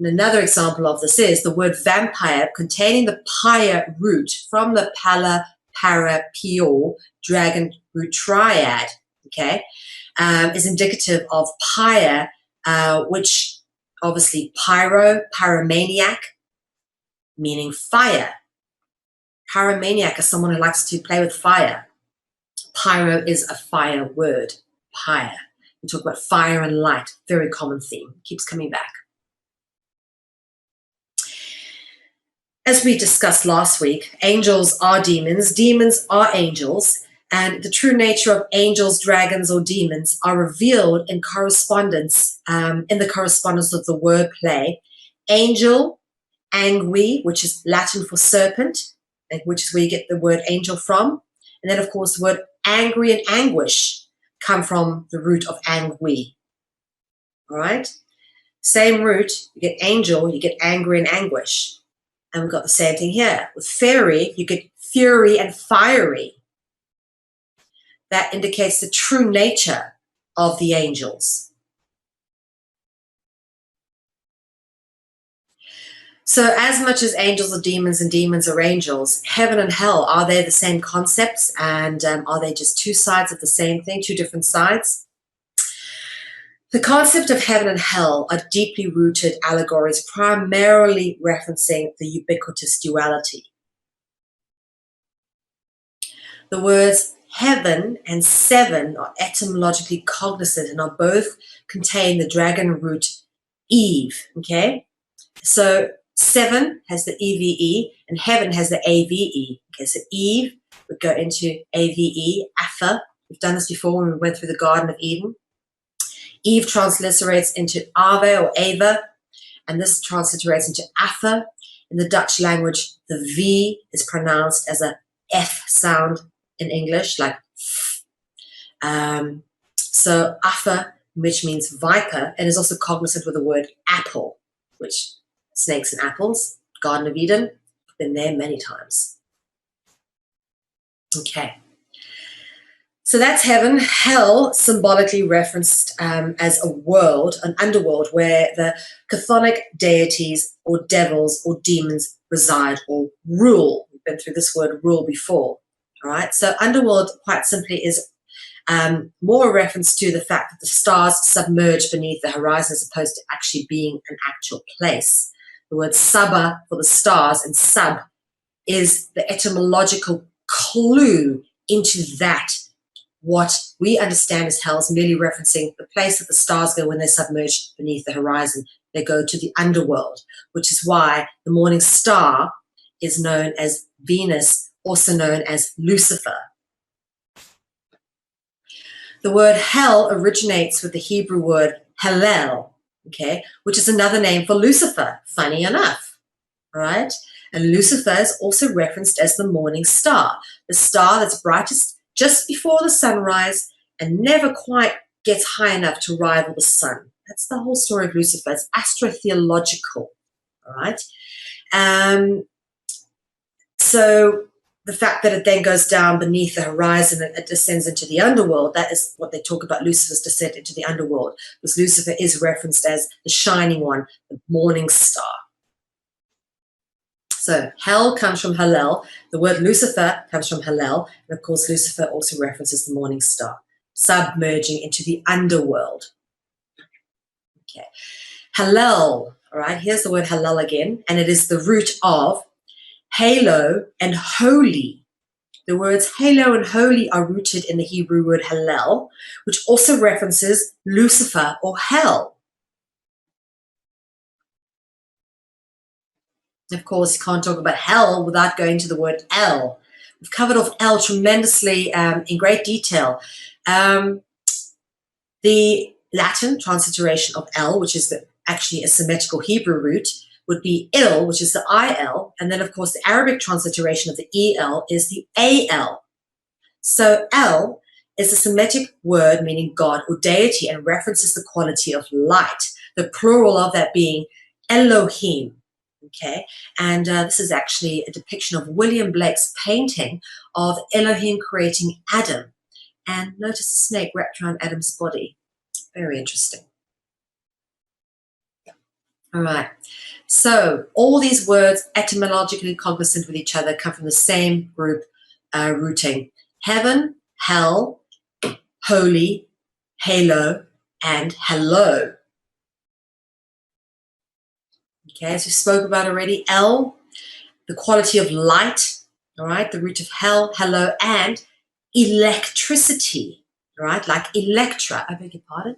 And another example of this is the word vampire, containing the pyre root from the pala, para, pio, dragon root triad, okay, is indicative of pyre, which obviously pyromaniac, meaning fire. Pyromaniac is someone who likes to play with fire. Pyro is a fire word, pyre. We talk about fire and light, very common theme, keeps coming back. As we discussed last week, angels are demons, demons are angels, and the true nature of angels, dragons, or demons are revealed in correspondence, in the correspondence of the wordplay. Angel, angui, which is Latin for serpent, which is where you get the word angel from. And then, of course, the word angry and anguish come from the root of angui. All right? Same root, you get angel, you get angry and anguish. And we've got the same thing here. With fairy, you get fury and fiery. That indicates the true nature of the angels. So as much as angels are demons and demons are angels, heaven and hell, are they the same concepts? And are they just two sides of the same thing, two different sides? The concept of heaven and hell are deeply rooted allegories, primarily referencing the ubiquitous duality. The words heaven and seven are etymologically cognizant and are both contain the dragon root Eve, okay? So 7 has the EVE and heaven has the AVE. Okay, so Eve would go into AVE, Apha. We've done this before when we went through the Garden of Eden. Eve transliterates into Ave or Ava, and this transliterates into Apha. In the Dutch language, the V is pronounced as a F sound in English, like so Apha, which means viper, and is also cognizant with the word apple, which snakes and apples, Garden of Eden, been there many times. Okay. So that's heaven. Hell, symbolically referenced as a world, an underworld, where the chthonic deities or devils or demons reside or rule. We've been through this word rule before. All right. So underworld, quite simply, is more a reference to the fact that the stars submerge beneath the horizon as opposed to actually being an actual place. The word Saba for the stars and sub is the etymological clue into that. What we understand as hell is merely referencing the place that the stars go when they're submerged beneath the horizon. They go to the underworld, which is why the morning star is known as Venus, also known as Lucifer. The word hell originates with the Hebrew word Hallel, okay, which is another name for Lucifer, funny enough, all right? And Lucifer is also referenced as the morning star, the star that's brightest just before the sunrise and never quite gets high enough to rival the sun. That's the whole story of Lucifer. It's astrotheological, all right? So the fact that it then goes down beneath the horizon and it descends into the underworld, that is what they talk about Lucifer's descent into the underworld, because Lucifer is referenced as the shining one, the morning star. So hell comes from Hallel. The word Lucifer comes from Hallel. And of course, Lucifer also references the morning star, submerging into the underworld. Okay. Hallel, all right, here's the word Hallel again, and it is the root of halo and holy. The words halo and holy are rooted in the Hebrew word Hallel, which also references Lucifer or hell. Of course, you can't talk about hell without going to the word El. We've covered off El tremendously in great detail. The Latin transliteration of El, which is actually a symmetrical Hebrew root, would be Il, which is the IL. And then, of course, the Arabic transliteration of the EL is the AL. So El is a Semitic word meaning God or deity and references the quality of light, the plural of that being Elohim. Okay, and this is actually a depiction of William Blake's painting of Elohim creating Adam. And notice the snake wrapped around Adam's body. Very interesting. All right, so all these words etymologically cognizant with each other come from the same group rooting. Heaven, hell, holy, halo, and hello. Okay, as we spoke about already, El, the quality of light, all right, the root of hell, hello, and electricity, all right, like Electra. I beg your pardon.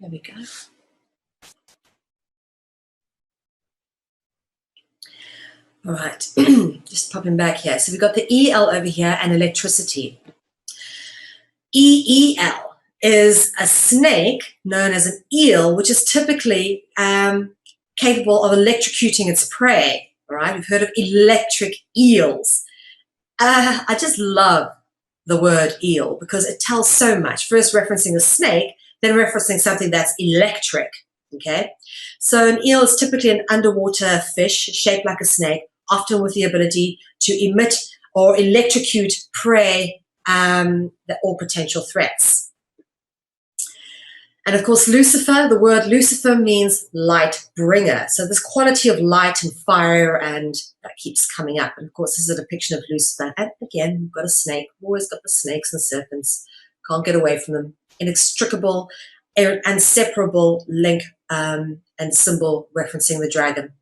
There we go. All right, just popping back here. So we've got the EL over here and electricity. EEL is a snake known as an eel, which is typically capable of electrocuting its prey. all right? We've heard of electric eels. I just love the word eel because it tells so much. First referencing a snake, then referencing something that's electric, okay? So an eel is typically an underwater fish shaped like a snake, often with the ability to emit or electrocute prey or potential threats. And of course, Lucifer, the word Lucifer means light bringer. So this quality of light and fire, and that keeps coming up. And of course, this is a depiction of Lucifer. And again, we've got a snake. We've always got the snakes and serpents. Can't get away from them. Inextricable, inseparable link and symbol referencing the dragon.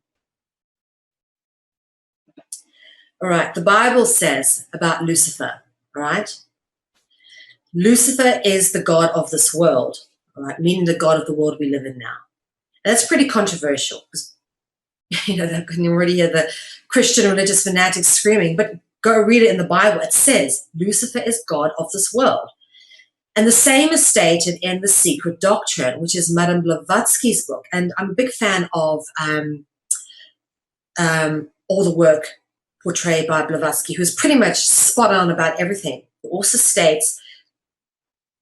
All right, the Bible says about Lucifer, all right? Lucifer is the god of this world. All right, meaning the God of the world we live in now. And that's pretty controversial because, you can already hear the Christian religious fanatics screaming, but go read it in the Bible. It says Lucifer is God of this world. And the same is stated in The Secret Doctrine, which is Madame Blavatsky's book. And I'm a big fan of all the work portrayed by Blavatsky, who's pretty much spot on about everything. It also states,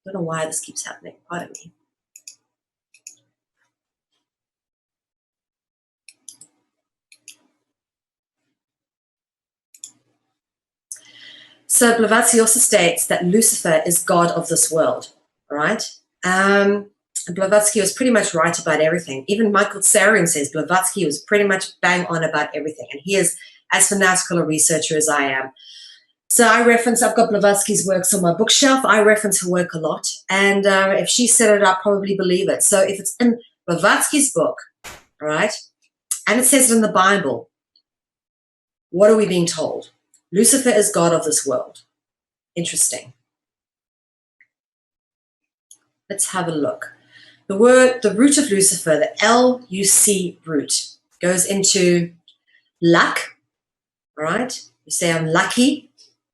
I don't know why this keeps happening, pardon me. So Blavatsky also states that Lucifer is God of this world, all right? Blavatsky was pretty much right about everything. Even Michael Tsarion says Blavatsky was pretty much bang on about everything. And he is as fanatical a researcher as I am. So I've got Blavatsky's works on my bookshelf. I reference her work a lot. And if she said it, I'll probably believe it. So if it's in Blavatsky's book, all right, and it says it in the Bible, what are we being told? Lucifer is God of this world. Interesting. Let's have a look. The root of Lucifer, the L-U-C root, goes into luck, all right? You say, I'm lucky.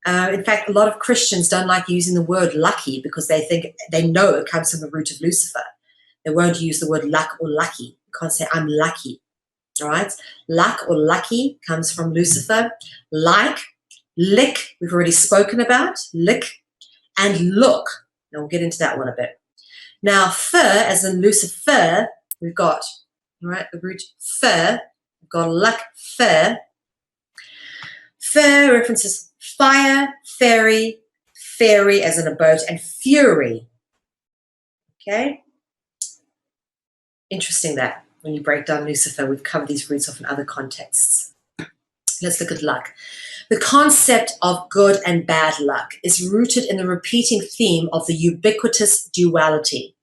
In fact, a lot of Christians don't like using the word lucky because they know it comes from the root of Lucifer. They won't use the word luck or lucky. You can't say, I'm lucky, all right? Luck or lucky comes from Lucifer. Like, lick, we've already spoken about, lick, and look. And we'll get into that one a bit. Now, fur, as in Lucifer, we've got, all right, the root fur, we've got luck, fur. Fur references fire, fairy as in a boat, and fury. Okay? Interesting that when you break down Lucifer, we've covered these roots off in other contexts. Let's look at luck. The concept of good and bad luck is rooted in the repeating theme of the ubiquitous duality.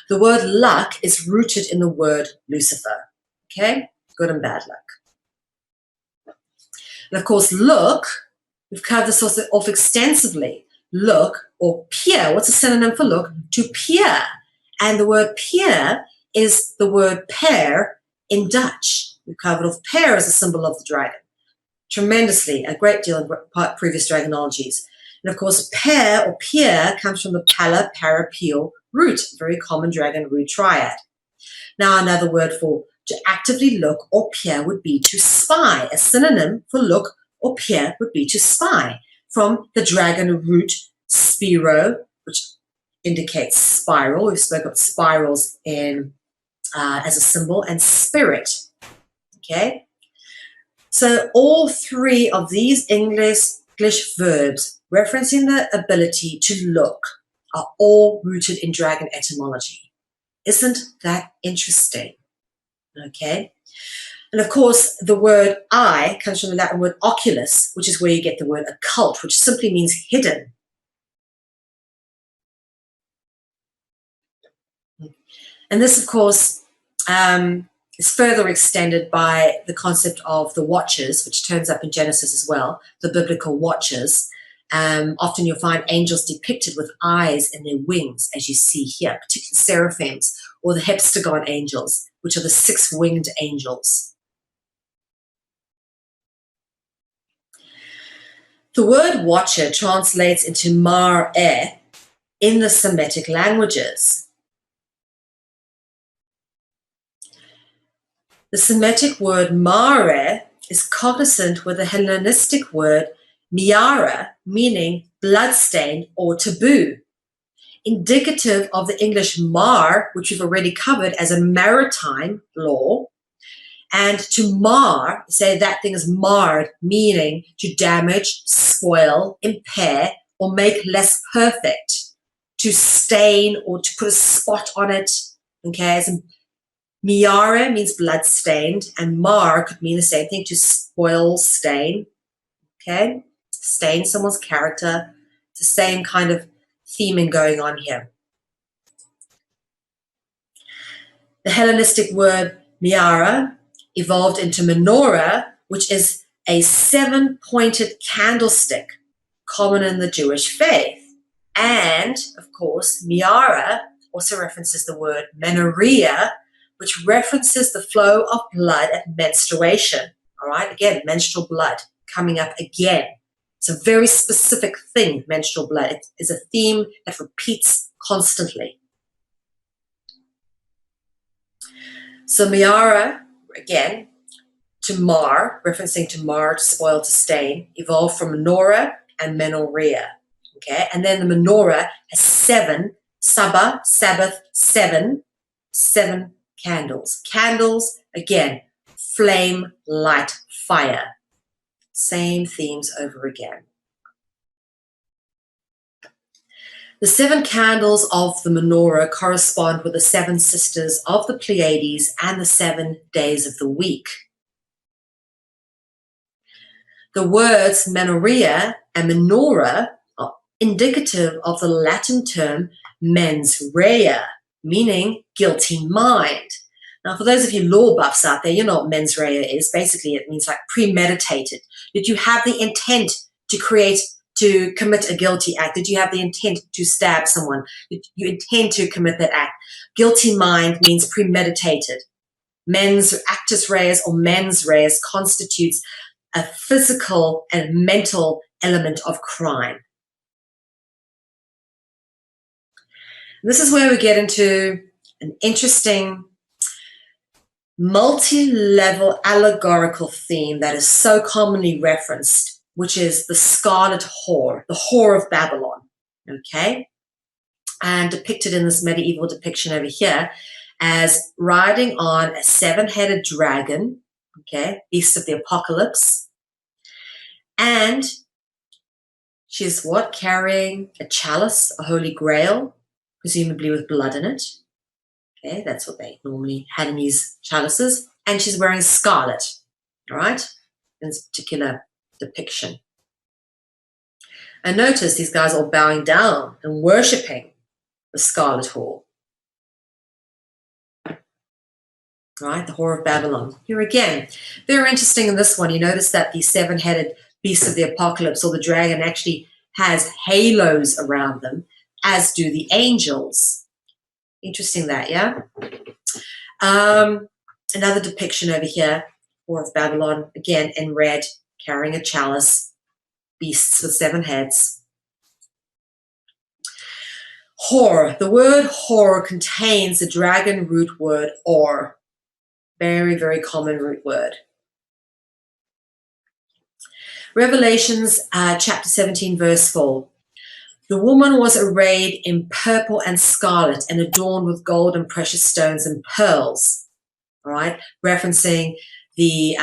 The word luck is rooted in the word Lucifer. Okay? Good and bad luck. And of course, look, we've covered this also off extensively. Look, or peer, what's a synonym for look? To peer. And the word peer is the word pear in Dutch. We've covered off pear as a symbol of the dragon. Tremendously, a great deal in previous dragonologies. And of course, pear or peer comes from the pala, para, peel root, very common dragon root triad. Now, another word for to actively look or peer would be to spy. A synonym for look or peer would be to spy, from the dragon root spiro, which indicates spiral. We've spoken about spirals in as a symbol, and spirit. Okay? So all three of these English verbs referencing the ability to look are all rooted in dragon etymology. Isn't that interesting? Okay. And of course, the word eye comes from the Latin word oculus, which is where you get the word occult, which simply means hidden. And this, of course, is further extended by the concept of the watchers, which turns up in Genesis as well, the biblical watchers. Often you'll find angels depicted with eyes in their wings, as you see here, particularly seraphims or the heptagon angels, which are the six-winged angels. The word watcher translates into mar-e in the Semitic languages. The Semitic word mare is cognizant with the Hellenistic word miara, meaning bloodstained or taboo, indicative of the English mar, which we've already covered as a maritime law. And to mar, say that thing is marred, meaning to damage, spoil, impair, or make less perfect, to stain or to put a spot on it. Okay, so miara means blood-stained, and mar could mean the same thing, to spoil, stain. Okay, stain someone's character. It's the same kind of theming going on here. The Hellenistic word miara evolved into menorah, which is a 7-pointed candlestick common in the Jewish faith. And, of course, miara also references the word menorrhea, which references the flow of blood at menstruation. All right, again, menstrual blood coming up again. It's a very specific thing, menstrual blood. It is a theme that repeats constantly. So miara, again, to mar, referencing to mar, to spoil, to stain, evolved from menorah and menorrhea. Okay, and then the menorah has 7, Sabbath, 7 candles. Candles, again, flame, light, fire. Same themes over again. The 7 candles of the menorah correspond with the 7 sisters of the Pleiades and the 7 days of the week. The words menorrhea and menorah are indicative of the Latin term mens rea, meaning guilty mind. Now, for those of you law buffs out there, you know what mens rea is. Basically, it means like premeditated. Did you have the intent to commit a guilty act? Did you have the intent to stab someone? Did you intend to commit that act? Guilty mind means premeditated. Actus reus or mens res constitutes a physical and mental element of crime. And this is where we get into an interesting multi-level allegorical theme that is so commonly referenced, which is the scarlet whore, the whore of Babylon, okay? And depicted in this medieval depiction over here as riding on a 7-headed dragon, okay, beast of the apocalypse. And she's what? Carrying a chalice, a holy grail, presumably with blood in it. Okay, that's what they normally had in these chalices. And she's wearing scarlet, all right, in this particular depiction. And notice these guys are bowing down and worshipping the scarlet whore. Right, the whore of Babylon. Here again, very interesting in this one. You notice that the 7-headed beast of the apocalypse, or the dragon, actually has halos around them, as do the angels. Interesting that, yeah? Another depiction over here, whore of Babylon, again in red, carrying a chalice, beasts with 7 heads. Whore. The word whore contains the dragon root word or. Very, very common root word. Revelations chapter 17, verse 4. The woman was arrayed in purple and scarlet and adorned with gold and precious stones and pearls. All right, referencing the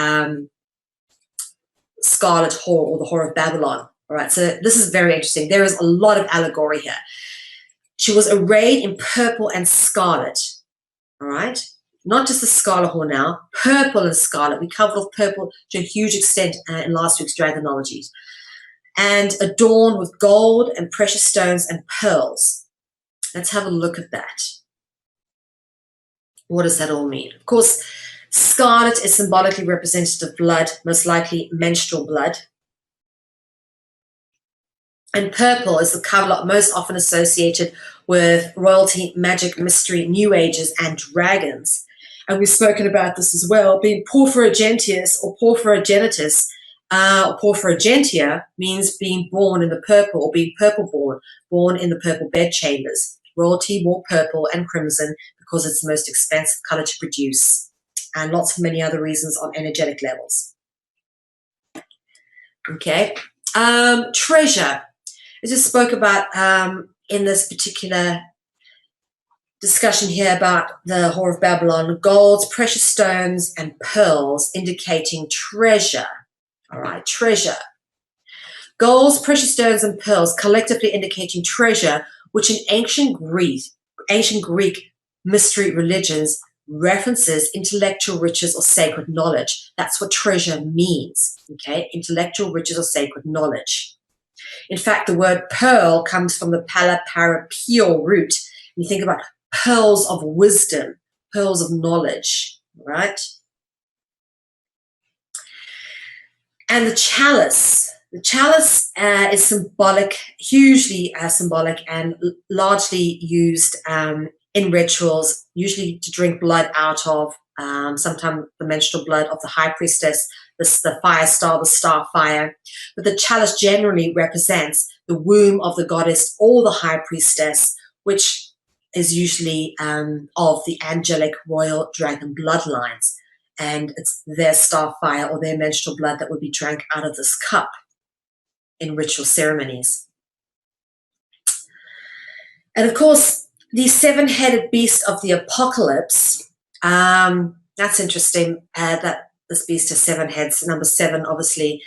scarlet whore, or the whore of Babylon. All right, so this is very interesting. There is a lot of allegory here. She was arrayed in purple and scarlet. All right. Not just the scarlet whore now, purple and scarlet. We covered off purple to a huge extent in last week's Dragonology. And adorned with gold and precious stones and pearls. Let's have a look at that. What does that all mean? Of course, scarlet is symbolically representative of blood, most likely menstrual blood. And purple is the color most often associated with royalty, magic, mystery, new ages, and dragons. And we've spoken about this as well, being porphyrogenitus or porphyrogenitus, or porphyrogentia means being born in the purple, or being purple born in the purple bedchambers. Royalty wore purple and crimson because it's the most expensive color to produce, and lots of many other reasons on energetic levels. Okay. Treasure. I just spoke about in this particular discussion here about the Whore of Babylon, golds, precious stones, and pearls indicating treasure. All right, treasure. Golds, precious stones, and pearls collectively indicating treasure, which in ancient Greek mystery religions references intellectual riches or sacred knowledge. That's what treasure means, okay? Intellectual riches or sacred knowledge. In fact, the word pearl comes from the pala-para-pio root. You think about pearls of wisdom, pearls of knowledge, right? And the chalice. The chalice is symbolic, hugely symbolic, and largely used in rituals, usually to drink blood out of, sometimes the menstrual blood of the high priestess, the fire star, the star fire. But the chalice generally represents the womb of the goddess or the high priestess, which is usually of the angelic royal dragon bloodlines. And it's their star fire or their menstrual blood that would be drank out of this cup in ritual ceremonies. And of course, the seven-headed beast of the apocalypse, that's interesting that this beast has 7 heads. Number 7, obviously,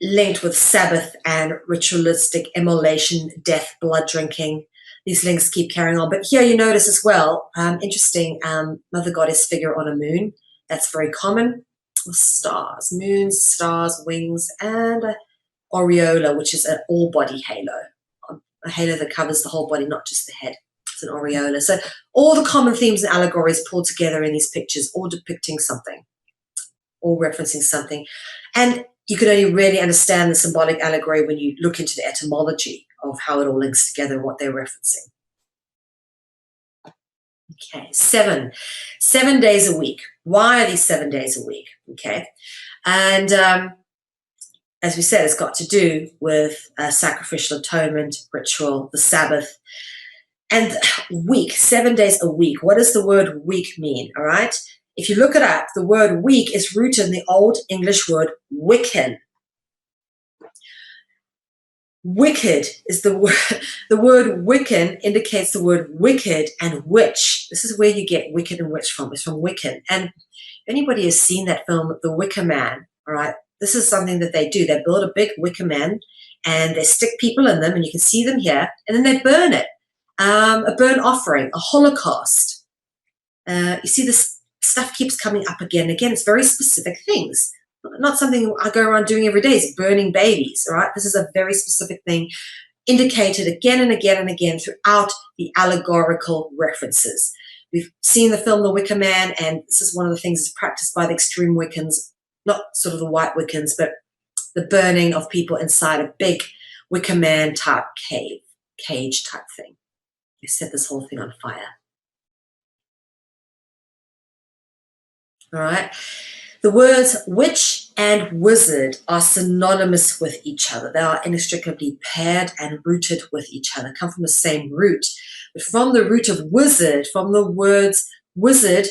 linked with Sabbath and ritualistic immolation, death, blood drinking. These links keep carrying on. But here you notice as well, interesting mother goddess figure on a moon. That's very common. Stars, moons, stars, wings, and an aureola, which is an all-body halo. A halo that covers the whole body, not just the head. It's an aureola. So all the common themes and allegories pulled together in these pictures, all depicting something, all referencing something. And you can only really understand the symbolic allegory when you look into the etymology of how it all links together and what they're referencing. Okay, 7 days a week. Why are these 7 days a week? Okay, and as we said, it's got to do with sacrificial atonement, ritual, the Sabbath, and week, 7 days a week. What does the word week mean? All right, if you look it up, the word week is rooted in the Old English word Wiccan. Wicked is the word. The word Wiccan indicates the word wicked and witch. This is where you get wicked and witch from. It's from Wiccan. And if anybody has seen that film, The Wicker Man, all right, this is something that they do. They build a big wicker man and they stick people in them, and you can see them here, and then they burn it. A burn offering, a holocaust. You see this stuff keeps coming up again and again. It's very specific things. Not something I go around doing every day. It's burning babies, all right? This is a very specific thing indicated again and again and again throughout the allegorical references. We've seen the film The Wicker Man, and this is one of the things that's practiced by the extreme Wiccans, not sort of the white Wiccans, but the burning of people inside a big Wicker Man type cage type thing. You set this whole thing on fire. All right? The words witch and wizard are synonymous with each other. They are inextricably paired and rooted with each other, come from the same root. But from the root of wizard, from the words wizard,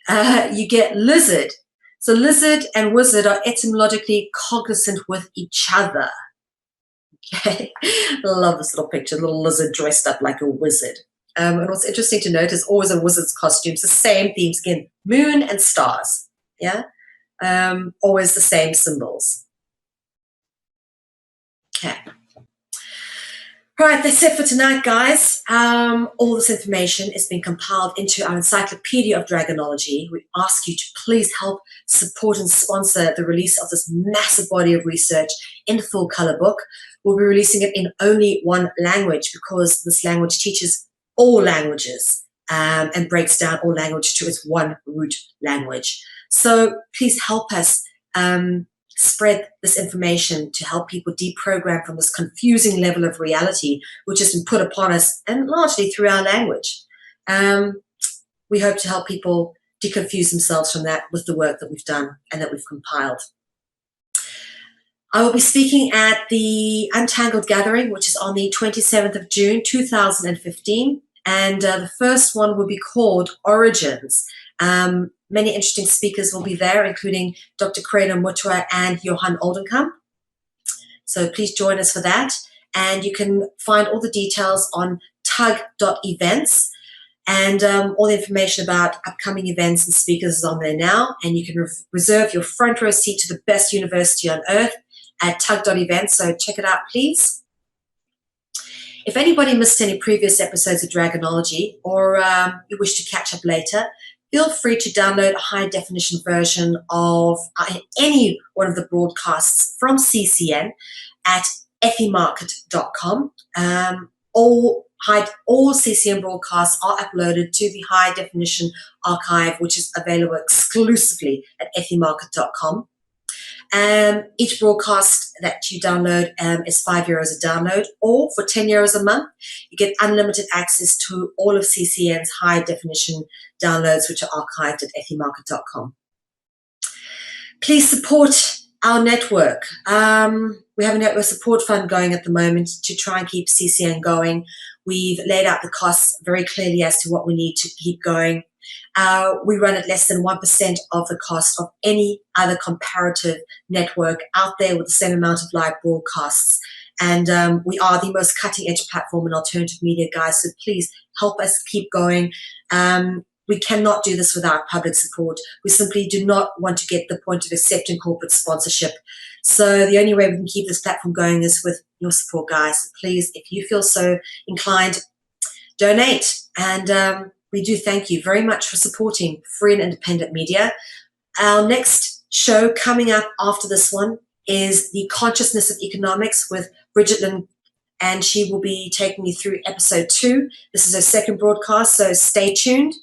you get lizard. So lizard and wizard are etymologically cognizant with each other. Okay, I love this little picture, little lizard dressed up like a wizard. And what's interesting to note is always a wizard's costume. It's the same themes again, moon and stars. Yeah. Always the same symbols. Okay. All right, that's it for tonight, guys. All this information is being compiled into our Encyclopedia of Dragonology. We ask you to please help support and sponsor the release of this massive body of research in full color book. We'll be releasing it in only one language because this language teaches all languages and breaks down all language to its one root language. So please help us spread this information to help people deprogram from this confusing level of reality which has been put upon us and largely through our language. We hope to help people deconfuse themselves from that with the work that we've done and that we've compiled. I will be speaking at the Untangled Gathering, which is on the 27th of June, 2015. And the first one will be called Origins. Many interesting speakers will be there, including Dr. Krena Mutra and Johan Oldenkamp. So please join us for that. And you can find all the details on tug.events. And all the information about upcoming events and speakers is on there now. And you can reserve your front row seat to the best university on earth at tug.events. So check it out, please. If anybody missed any previous episodes of Dragonology, or you wish to catch up later, feel free to download a high-definition version of any one of the broadcasts from CCN at effiemarket.com. All CCN broadcasts are uploaded to the high-definition archive, which is available exclusively at effiemarket.com. Each broadcast that you download is €5 a download, or for €10 a month, you get unlimited access to all of CCN's high-definition downloads, which are archived at effiemarket.com. Please support our network. We have a network support fund going at the moment to try and keep CCN going. We've laid out the costs very clearly as to what we need to keep going. We run at less than 1% of the cost of any other comparative network out there with the same amount of live broadcasts. And we are the most cutting-edge platform in alternative media, guys, so please help us keep going. We cannot do this without public support. We simply do not want to get to the point of accepting corporate sponsorship. So the only way we can keep this platform going is with your support, guys. So please, if you feel so inclined, donate. And we do thank you very much for supporting free and independent media. Our next show coming up after this one is The Consciousness of Economics with Bridget Lynn, and she will be taking you through episode 2. This is her second broadcast, so stay tuned.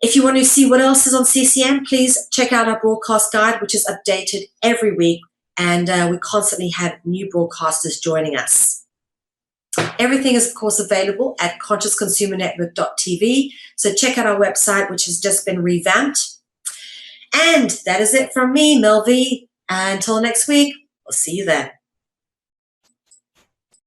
If you want to see what else is on CCN, please check out our broadcast guide, which is updated every week, and we constantly have new broadcasters joining us. Everything is, of course, available at consciousconsumernetwork.tv, so check out our website, which has just been revamped. And that is it from me, Mel V. Until next week, we'll see you then.